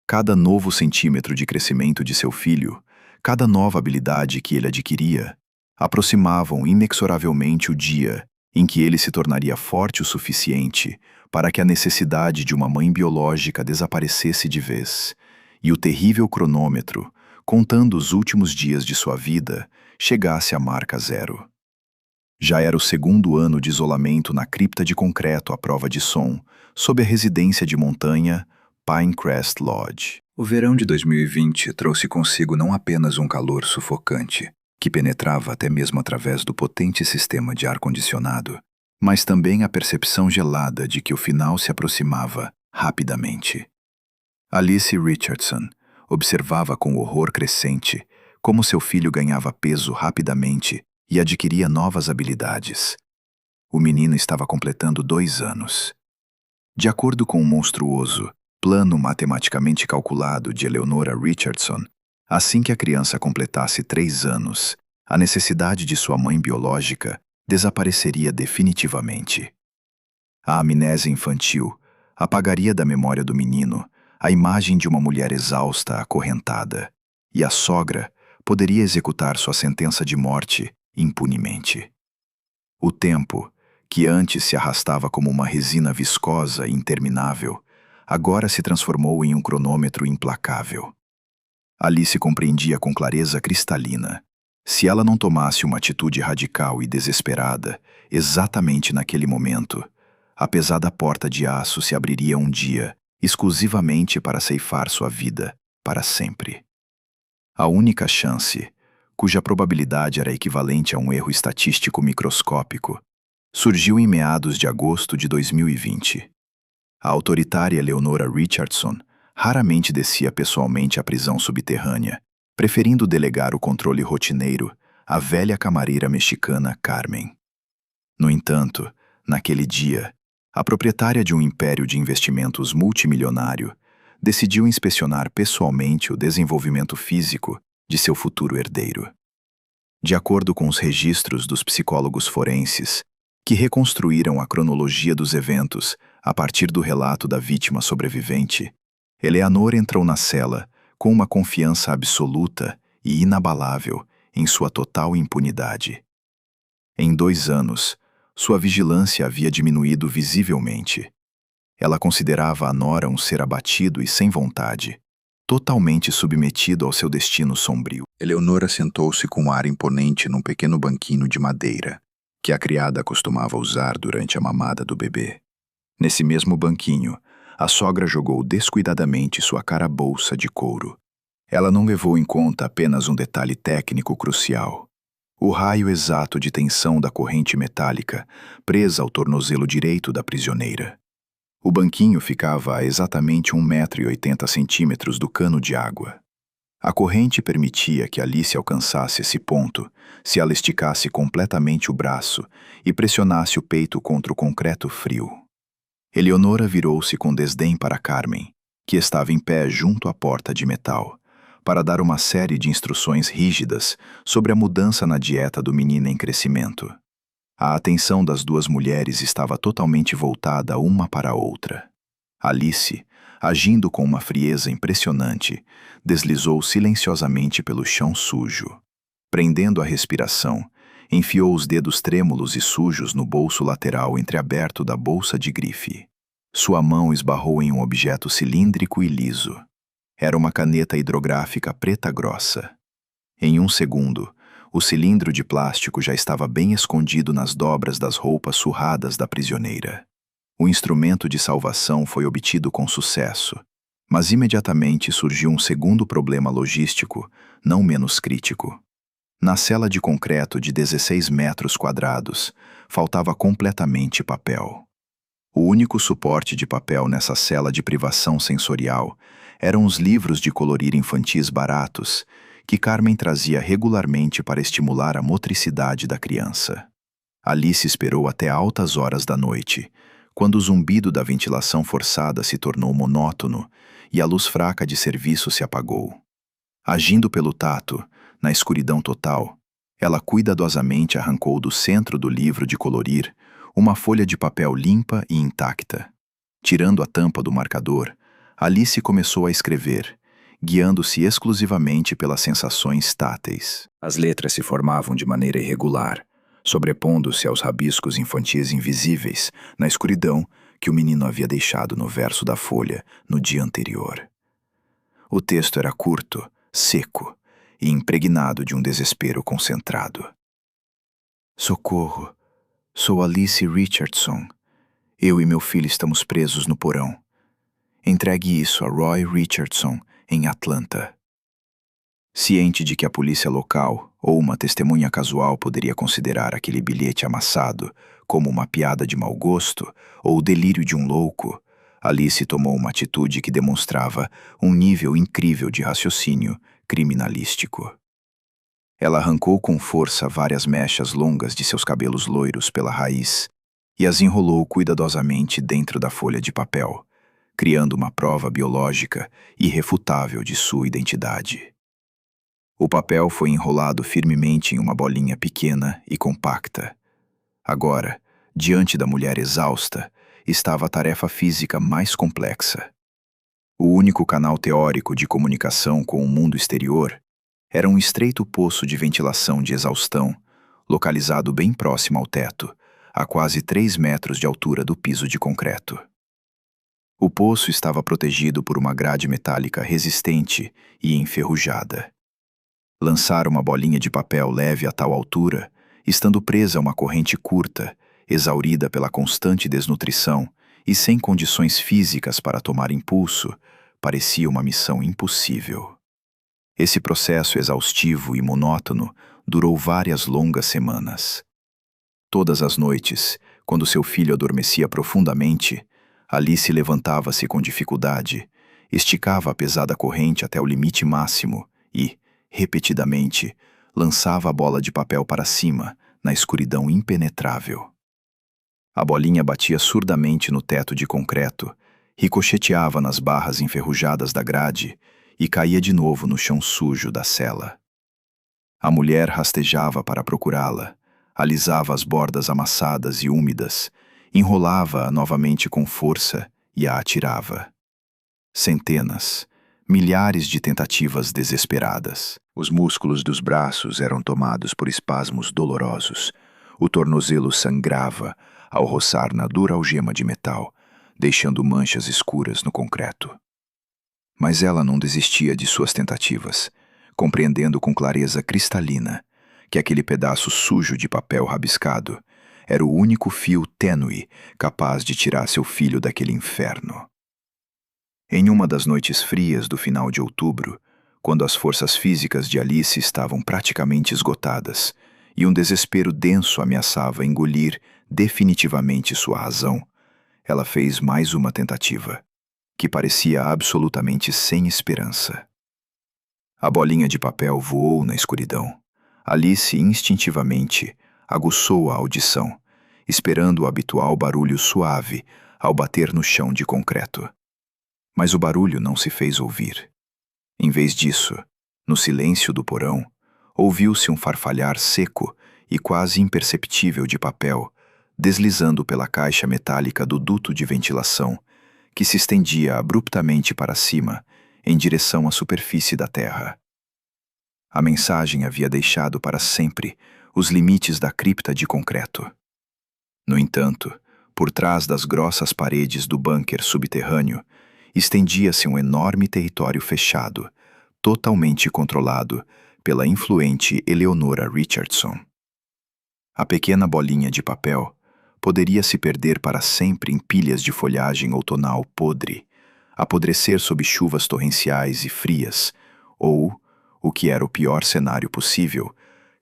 Cada novo centímetro de crescimento de seu filho, cada nova habilidade que ele adquiria, Aproximavam inexoravelmente o dia em que ele se tornaria forte o suficiente para que a necessidade de uma mãe biológica desaparecesse de vez, e o terrível cronômetro, contando os últimos dias de sua vida, chegasse à marca zero. Já era o segundo ano de isolamento na cripta de concreto à prova de som, sob a residência de montanha Pinecrest Lodge. O verão de 2020 trouxe consigo não apenas um calor sufocante, que penetrava até mesmo através do potente sistema de ar-condicionado, mas também a percepção gelada de que o final se aproximava rapidamente. Alice Richardson observava com horror crescente como seu filho ganhava peso rapidamente e adquiria novas habilidades. O menino estava completando 2 anos. De acordo com um monstruoso plano matematicamente calculado de Eleonora Richardson, assim que a criança completasse 3 anos, a necessidade de sua mãe biológica desapareceria definitivamente. A amnésia infantil apagaria da memória do menino a imagem de uma mulher exausta acorrentada, e a sogra poderia executar sua sentença de morte impunemente. O tempo, que antes se arrastava como uma resina viscosa e interminável, agora se transformou em um cronômetro implacável. Alice compreendia com clareza cristalina. Se ela não tomasse uma atitude radical e desesperada, exatamente naquele momento, a pesada porta de aço se abriria um dia, exclusivamente para ceifar sua vida, para sempre. A única chance, cuja probabilidade era equivalente a um erro estatístico microscópico, surgiu em meados de agosto de 2020. A autoritária Eleonora Richardson raramente descia pessoalmente à prisão subterrânea, preferindo delegar o controle rotineiro à velha camareira mexicana Carmen. No entanto, naquele dia, a proprietária de um império de investimentos multimilionário decidiu inspecionar pessoalmente o desenvolvimento físico de seu futuro herdeiro. De acordo com os registros dos psicólogos forenses, que reconstruíram a cronologia dos eventos a partir do relato da vítima sobrevivente, Eleanor entrou na cela com uma confiança absoluta e inabalável em sua total impunidade. Em 2 anos, sua vigilância havia diminuído visivelmente. Ela considerava a nora um ser abatido e sem vontade, totalmente submetido ao seu destino sombrio. Eleonora sentou-se com ar imponente num pequeno banquinho de madeira, que a criada costumava usar durante a mamada do bebê. Nesse mesmo banquinho, a sogra jogou descuidadamente sua cara-bolsa de couro. Ela não levou em conta apenas um detalhe técnico crucial: o raio exato de tensão da corrente metálica presa ao tornozelo direito da prisioneira. O banquinho ficava a exatamente 1,80 m do cano de água. A corrente permitia que Alice alcançasse esse ponto se ela esticasse completamente o braço e pressionasse o peito contra o concreto frio. Eleonora virou-se com desdém para Carmen, que estava em pé junto à porta de metal, para dar uma série de instruções rígidas sobre a mudança na dieta do menino em crescimento. A atenção das 2 mulheres estava totalmente voltada uma para a outra. Alice, agindo com uma frieza impressionante, deslizou silenciosamente pelo chão sujo. Prendendo a respiração, enfiou os dedos trêmulos e sujos no bolso lateral entreaberto da bolsa de grife. Sua mão esbarrou em um objeto cilíndrico e liso. Era uma caneta hidrográfica preta grossa. Em 1 segundo, o cilindro de plástico já estava bem escondido nas dobras das roupas surradas da prisioneira. O instrumento de salvação foi obtido com sucesso, mas imediatamente surgiu um segundo problema logístico, não menos crítico. Na cela de concreto de 16 metros quadrados, faltava completamente papel. O único suporte de papel nessa cela de privação sensorial eram os livros de colorir infantis baratos que Carmen trazia regularmente para estimular a motricidade da criança. Alice esperou até altas horas da noite, quando o zumbido da ventilação forçada se tornou monótono e a luz fraca de serviço se apagou. Agindo pelo tato, na escuridão total, ela cuidadosamente arrancou do centro do livro de colorir uma folha de papel limpa e intacta. Tirando a tampa do marcador, Alice começou a escrever, guiando-se exclusivamente pelas sensações táteis. As letras se formavam de maneira irregular, sobrepondo-se aos rabiscos infantis invisíveis na escuridão que o menino havia deixado no verso da folha no dia anterior. O texto era curto, seco e impregnado de um desespero concentrado. Socorro! Sou Alice Richardson. Eu e meu filho estamos presos no porão. Entregue isso a Roy Richardson, em Atlanta. Ciente de que a polícia local ou uma testemunha casual poderia considerar aquele bilhete amassado como uma piada de mau gosto ou o delírio de um louco, Alice tomou uma atitude que demonstrava um nível incrível de raciocínio criminalístico. Ela arrancou com força várias mechas longas de seus cabelos loiros pela raiz e as enrolou cuidadosamente dentro da folha de papel, criando uma prova biológica irrefutável de sua identidade. O papel foi enrolado firmemente em uma bolinha pequena e compacta. Agora, diante da mulher exausta, estava a tarefa física mais complexa. O único canal teórico de comunicação com o mundo exterior era um estreito poço de ventilação de exaustão, localizado bem próximo ao teto, a quase 3 metros de altura do piso de concreto. O poço estava protegido por uma grade metálica resistente e enferrujada. Lançar uma bolinha de papel leve a tal altura, estando presa a uma corrente curta, exaurida pela constante desnutrição e sem condições físicas para tomar impulso, parecia uma missão impossível. Esse processo exaustivo e monótono durou várias longas semanas. Todas as noites, quando seu filho adormecia profundamente, Alice levantava-se com dificuldade, esticava a pesada corrente até o limite máximo e, repetidamente, lançava a bola de papel para cima, na escuridão impenetrável. A bolinha batia surdamente no teto de concreto, ricocheteava nas barras enferrujadas da grade e caía de novo no chão sujo da cela. A mulher rastejava para procurá-la, alisava as bordas amassadas e úmidas, enrolava-a novamente com força e a atirava. Centenas, milhares de tentativas desesperadas. Os músculos dos braços eram tomados por espasmos dolorosos. O tornozelo sangrava ao roçar na dura algema de metal, deixando manchas escuras no concreto. Mas ela não desistia de suas tentativas, compreendendo com clareza cristalina que aquele pedaço sujo de papel rabiscado era o único fio tênue capaz de tirar seu filho daquele inferno. Em uma das noites frias do final de outubro, quando as forças físicas de Alice estavam praticamente esgotadas e um desespero denso ameaçava engolir definitivamente sua razão, ela fez mais uma tentativa, que parecia absolutamente sem esperança. A bolinha de papel voou na escuridão. Alice instintivamente aguçou a audição, esperando o habitual barulho suave ao bater no chão de concreto. Mas o barulho não se fez ouvir. Em vez disso, no silêncio do porão, ouviu-se um farfalhar seco e quase imperceptível de papel, deslizando pela caixa metálica do duto de ventilação, que se estendia abruptamente para cima, em direção à superfície da terra. A mensagem havia deixado para sempre os limites da cripta de concreto. No entanto, por trás das grossas paredes do bunker subterrâneo, estendia-se um enorme território fechado, totalmente controlado pela influente Eleonora Richardson. A pequena bolinha de papel poderia se perder para sempre em pilhas de folhagem outonal podre, apodrecer sob chuvas torrenciais e frias, ou, o que era o pior cenário possível,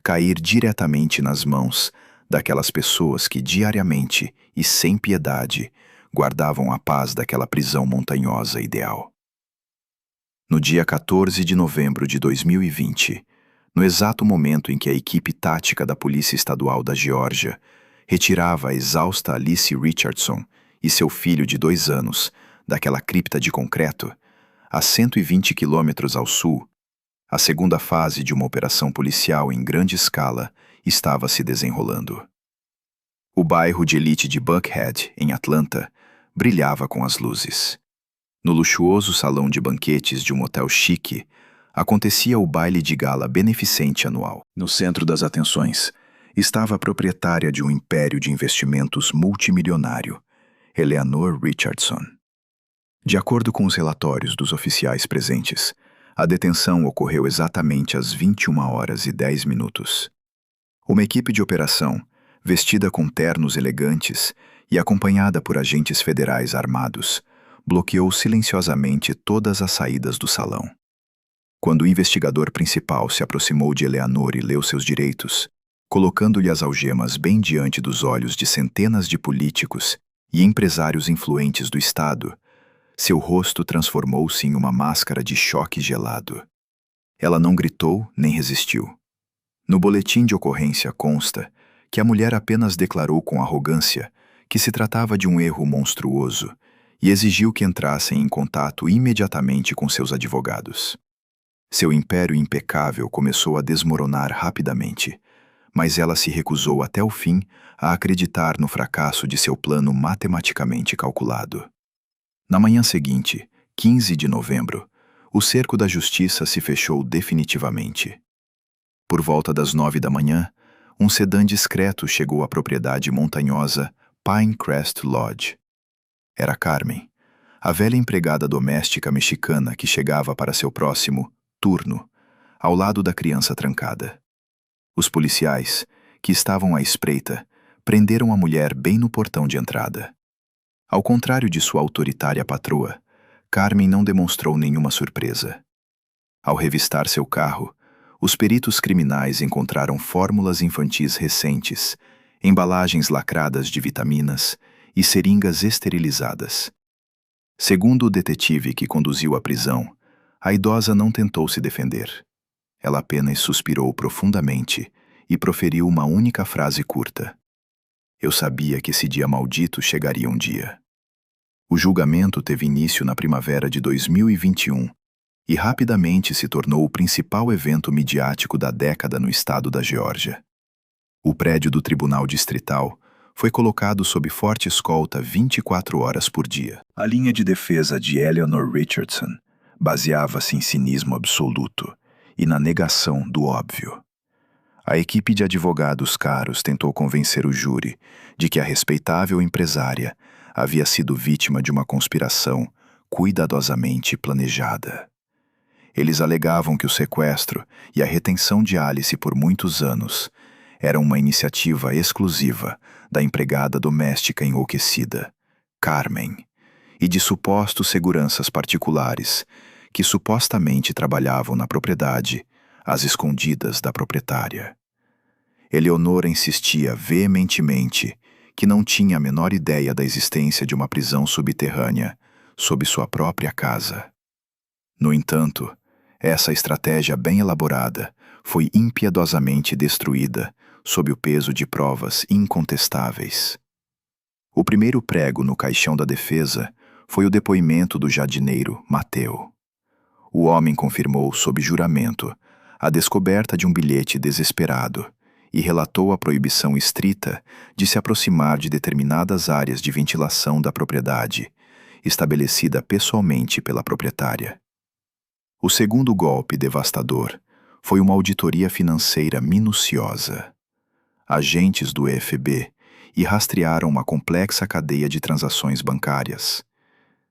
cair diretamente nas mãos daquelas pessoas que diariamente e sem piedade guardavam a paz daquela prisão montanhosa ideal. No dia 14 de novembro de 2020, no exato momento em que a equipe tática da Polícia Estadual da Geórgia retirava a exausta Alice Richardson e seu filho de 2 anos daquela cripta de concreto, a 120 quilômetros ao sul, a segunda fase de uma operação policial em grande escala estava se desenrolando. O bairro de elite de Buckhead, em Atlanta, brilhava com as luzes. No luxuoso salão de banquetes de um hotel chique, acontecia o baile de gala beneficente anual. No centro das atenções estava a proprietária de um império de investimentos multimilionário, Eleanor Richardson. De acordo com os relatórios dos oficiais presentes, a detenção ocorreu exatamente às 21h10. Uma equipe de operação, vestida com ternos elegantes e acompanhada por agentes federais armados, bloqueou silenciosamente todas as saídas do salão. Quando o investigador principal se aproximou de Eleanor e leu seus direitos, colocando-lhe as algemas bem diante dos olhos de centenas de políticos e empresários influentes do Estado, seu rosto transformou-se em uma máscara de choque gelado. Ela não gritou nem resistiu. No boletim de ocorrência consta que a mulher apenas declarou com arrogância que se tratava de um erro monstruoso e exigiu que entrassem em contato imediatamente com seus advogados. Seu império impecável começou a desmoronar rapidamente, mas ela se recusou até o fim a acreditar no fracasso de seu plano matematicamente calculado. Na manhã seguinte, 15 de novembro, o cerco da justiça se fechou definitivamente. Por volta das 9 da manhã, um sedã discreto chegou à propriedade montanhosa Pinecrest Lodge. Era Carmen, a velha empregada doméstica mexicana que chegava para seu próximo turno, ao lado da criança trancada. Os policiais, que estavam à espreita, prenderam a mulher bem no portão de entrada. Ao contrário de sua autoritária patroa, Carmen não demonstrou nenhuma surpresa. Ao revistar seu carro, os peritos criminais encontraram fórmulas infantis recentes, embalagens lacradas de vitaminas e seringas esterilizadas. Segundo o detetive que conduziu a prisão, a idosa não tentou se defender. Ela apenas suspirou profundamente e proferiu uma única frase curta. Eu sabia que esse dia maldito chegaria um dia. O julgamento teve início na primavera de 2021 e rapidamente se tornou o principal evento midiático da década no estado da Geórgia. O prédio do Tribunal Distrital foi colocado sob forte escolta 24 horas por dia. A linha de defesa de Eleanor Richardson baseava-se em cinismo absoluto e na negação do óbvio. A equipe de advogados caros tentou convencer o júri de que a respeitável empresária havia sido vítima de uma conspiração cuidadosamente planejada. Eles alegavam que o sequestro e a retenção de Alice por muitos anos eram uma iniciativa exclusiva da empregada doméstica enlouquecida, Carmen, e de supostos seguranças particulares que supostamente trabalhavam na propriedade, às escondidas da proprietária. Eleonora insistia veementemente que não tinha a menor ideia da existência de uma prisão subterrânea sob sua própria casa. No entanto, essa estratégia bem elaborada foi impiedosamente destruída sob o peso de provas incontestáveis. O primeiro prego no caixão da defesa foi o depoimento do jardineiro Mateo. O homem confirmou sob juramento a descoberta de um bilhete desesperado e relatou a proibição estrita de se aproximar de determinadas áreas de ventilação da propriedade, estabelecida pessoalmente pela proprietária. O segundo golpe devastador foi uma auditoria financeira minuciosa. Agentes do EFB rastrearam uma complexa cadeia de transações bancárias.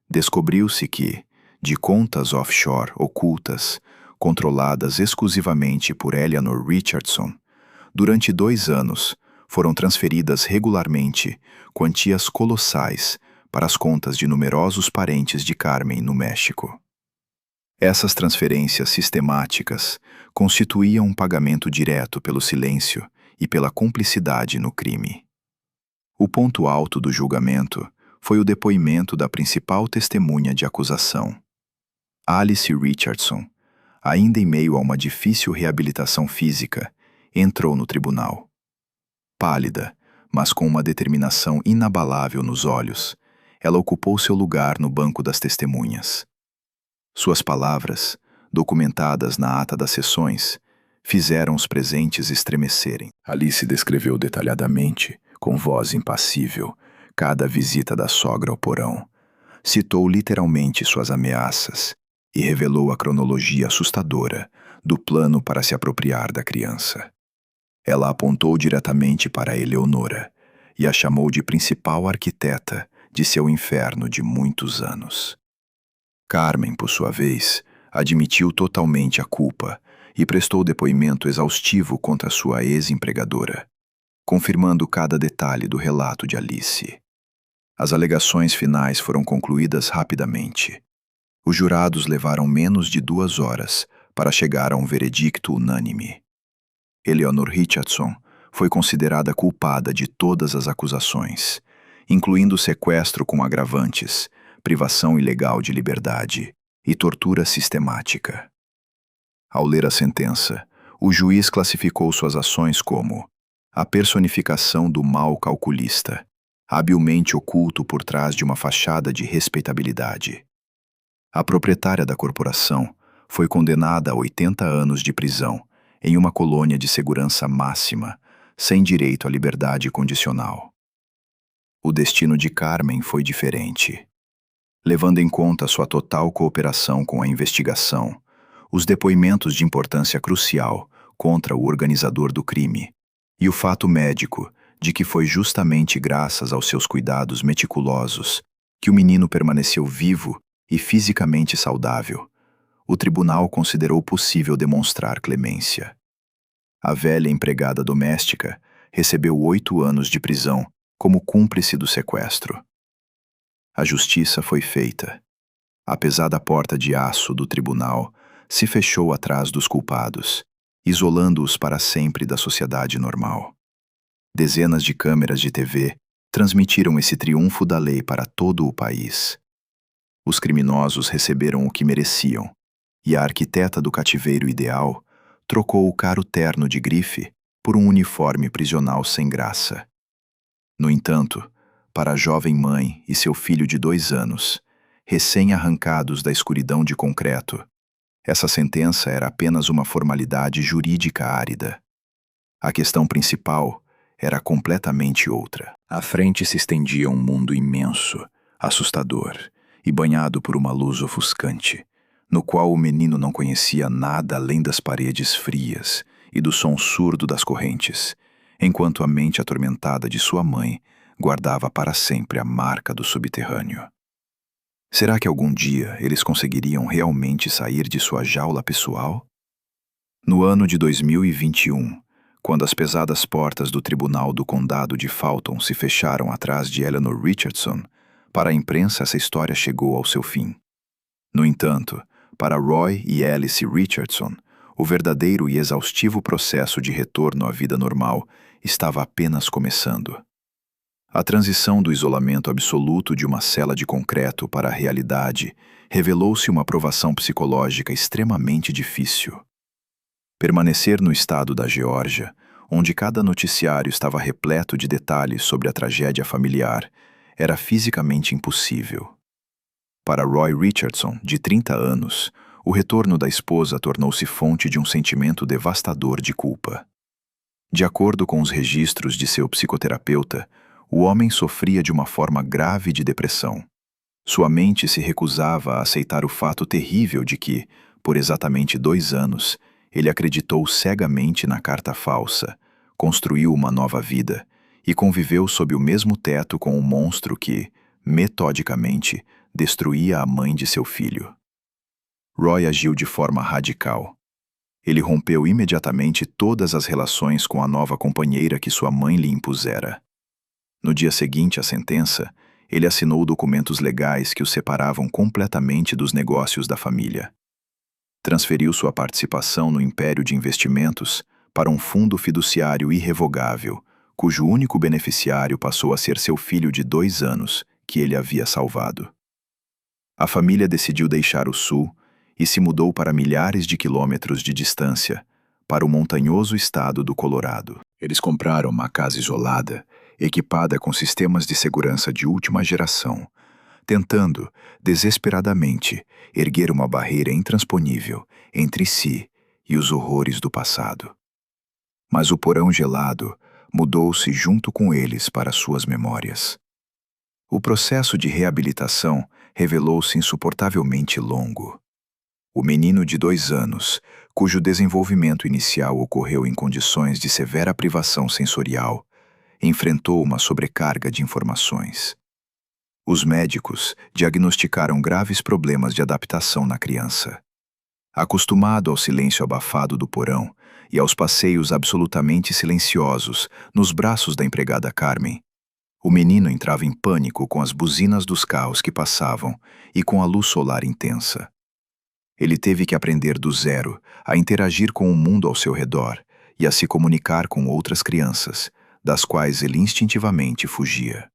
Descobriu-se que, de contas offshore ocultas, controladas exclusivamente por Eleanor Richardson, durante 2 anos foram transferidas regularmente quantias colossais para as contas de numerosos parentes de Carmen no México. Essas transferências sistemáticas constituíam um pagamento direto pelo silêncio e pela cumplicidade no crime. O ponto alto do julgamento foi o depoimento da principal testemunha de acusação, Alice Richardson, ainda em meio a uma difícil reabilitação física, entrou no tribunal. Pálida, mas com uma determinação inabalável nos olhos, ela ocupou seu lugar no banco das testemunhas. Suas palavras, documentadas na ata das sessões, fizeram os presentes estremecerem. Alice descreveu detalhadamente, com voz impassível, cada visita da sogra ao porão, citou literalmente suas ameaças e revelou a cronologia assustadora do plano para se apropriar da criança. Ela apontou diretamente para Eleonora e a chamou de principal arquiteta de seu inferno de muitos anos. Carmen, por sua vez, admitiu totalmente a culpa e prestou depoimento exaustivo contra sua ex-empregadora, confirmando cada detalhe do relato de Alice. As alegações finais foram concluídas rapidamente. Os jurados levaram menos de 2 horas para chegar a um veredicto unânime. Eleanor Richardson foi considerada culpada de todas as acusações, incluindo sequestro com agravantes, privação ilegal de liberdade e tortura sistemática. Ao ler a sentença, o juiz classificou suas ações como a personificação do mal calculista, habilmente oculto por trás de uma fachada de respeitabilidade. A proprietária da corporação foi condenada a 80 anos de prisão em uma colônia de segurança máxima, sem direito à liberdade condicional. O destino de Carmen foi diferente. Levando em conta sua total cooperação com a investigação, os depoimentos de importância crucial contra o organizador do crime e o fato médico de que foi justamente graças aos seus cuidados meticulosos que o menino permaneceu vivo e fisicamente saudável, o tribunal considerou possível demonstrar clemência. A velha empregada doméstica recebeu 8 anos de prisão como cúmplice do sequestro. A justiça foi feita. A pesada porta de aço do tribunal se fechou atrás dos culpados, isolando-os para sempre da sociedade normal. Dezenas de câmeras de TV transmitiram esse triunfo da lei para todo o país. Os criminosos receberam o que mereciam, e a arquiteta do cativeiro ideal trocou o caro terno de grife por um uniforme prisional sem graça. No entanto, para a jovem mãe e seu filho de 2 anos, recém-arrancados da escuridão de concreto, essa sentença era apenas uma formalidade jurídica árida. A questão principal era completamente outra. À frente se estendia um mundo imenso, assustador e banhado por uma luz ofuscante, no qual o menino não conhecia nada além das paredes frias e do som surdo das correntes, enquanto a mente atormentada de sua mãe guardava para sempre a marca do subterrâneo. Será que algum dia eles conseguiriam realmente sair de sua jaula pessoal? No ano de 2021, quando as pesadas portas do Tribunal do Condado de Fulton se fecharam atrás de Eleanor Richardson, para a imprensa essa história chegou ao seu fim. No entanto, para Roy e Alice Richardson, o verdadeiro e exaustivo processo de retorno à vida normal estava apenas começando. A transição do isolamento absoluto de uma cela de concreto para a realidade revelou-se uma provação psicológica extremamente difícil. Permanecer no estado da Geórgia, onde cada noticiário estava repleto de detalhes sobre a tragédia familiar, era fisicamente impossível. Para Roy Richardson, de 30 anos, o retorno da esposa tornou-se fonte de um sentimento devastador de culpa. De acordo com os registros de seu psicoterapeuta, o homem sofria de uma forma grave de depressão. Sua mente se recusava a aceitar o fato terrível de que, por exatamente 2 anos, ele acreditou cegamente na carta falsa, construiu uma nova vida e conviveu sob o mesmo teto com um monstro que, metodicamente, destruía a mãe de seu filho. Roy agiu de forma radical. Ele rompeu imediatamente todas as relações com a nova companheira que sua mãe lhe impusera. No dia seguinte à sentença, ele assinou documentos legais que o separavam completamente dos negócios da família. Transferiu sua participação no império de investimentos para um fundo fiduciário irrevogável, cujo único beneficiário passou a ser seu filho de 2 anos, que ele havia salvado. A família decidiu deixar o sul e se mudou para milhares de quilômetros de distância, para o montanhoso estado do Colorado. Eles compraram uma casa isolada, equipada com sistemas de segurança de última geração, tentando, desesperadamente, erguer uma barreira intransponível entre si e os horrores do passado. Mas o porão gelado mudou-se junto com eles para suas memórias. O processo de reabilitação revelou-se insuportavelmente longo. O menino de 2 anos, cujo desenvolvimento inicial ocorreu em condições de severa privação sensorial, enfrentou uma sobrecarga de informações. Os médicos diagnosticaram graves problemas de adaptação na criança. Acostumado ao silêncio abafado do porão e aos passeios absolutamente silenciosos nos braços da empregada Carmen, o menino entrava em pânico com as buzinas dos carros que passavam e com a luz solar intensa. Ele teve que aprender do zero a interagir com o mundo ao seu redor e a se comunicar com outras crianças, das quais ele instintivamente fugia.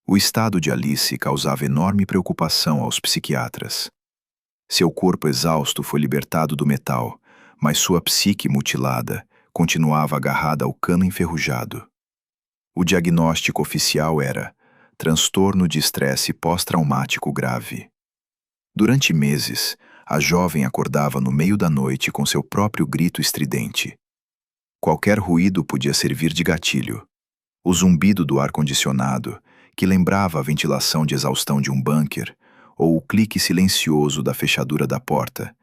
O estado de Alice causava enorme preocupação aos psiquiatras. Seu corpo exausto foi libertado do metal, mas sua psique mutilada continuava agarrada ao cano enferrujado. O diagnóstico oficial era transtorno de estresse pós-traumático grave. Durante meses, a jovem acordava no meio da noite com seu próprio grito estridente. Qualquer ruído podia servir de gatilho. O zumbido do ar-condicionado, que lembrava a ventilação de exaustão de um bunker, ou o clique silencioso da fechadura da porta,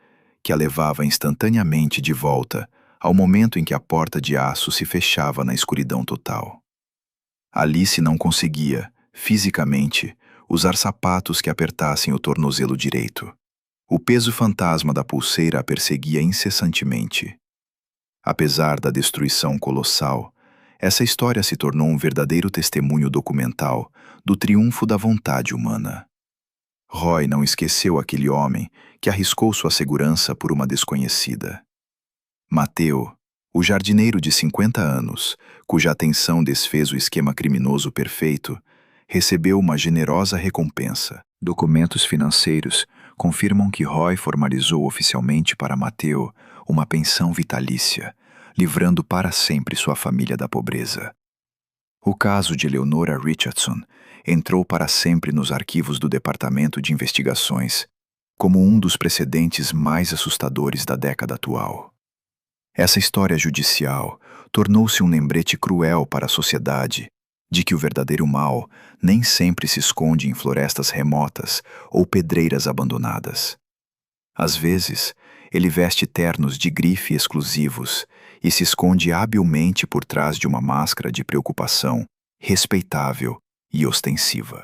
que a levava instantaneamente de volta ao momento em que a porta de aço se fechava na escuridão total. Alice não conseguia, fisicamente, usar sapatos que apertassem o tornozelo direito. O peso fantasma da pulseira a perseguia incessantemente. Apesar da destruição colossal, essa história se tornou um verdadeiro testemunho documental do triunfo da vontade humana. Roy não esqueceu aquele homem que arriscou sua segurança por uma desconhecida. Mateo, o jardineiro de 50 anos, cuja atenção desfez o esquema criminoso perfeito, recebeu uma generosa recompensa. Documentos financeiros confirmam que Roy formalizou oficialmente para Mateo uma pensão vitalícia, livrando para sempre sua família da pobreza. O caso de Eleonora Richardson entrou para sempre nos arquivos do Departamento de Investigações como um dos precedentes mais assustadores da década atual. Essa história judicial tornou-se um lembrete cruel para a sociedade de que o verdadeiro mal nem sempre se esconde em florestas remotas ou pedreiras abandonadas. Às vezes, ele veste ternos de grife exclusivos e se esconde habilmente por trás de uma máscara de preocupação respeitável e ostensiva.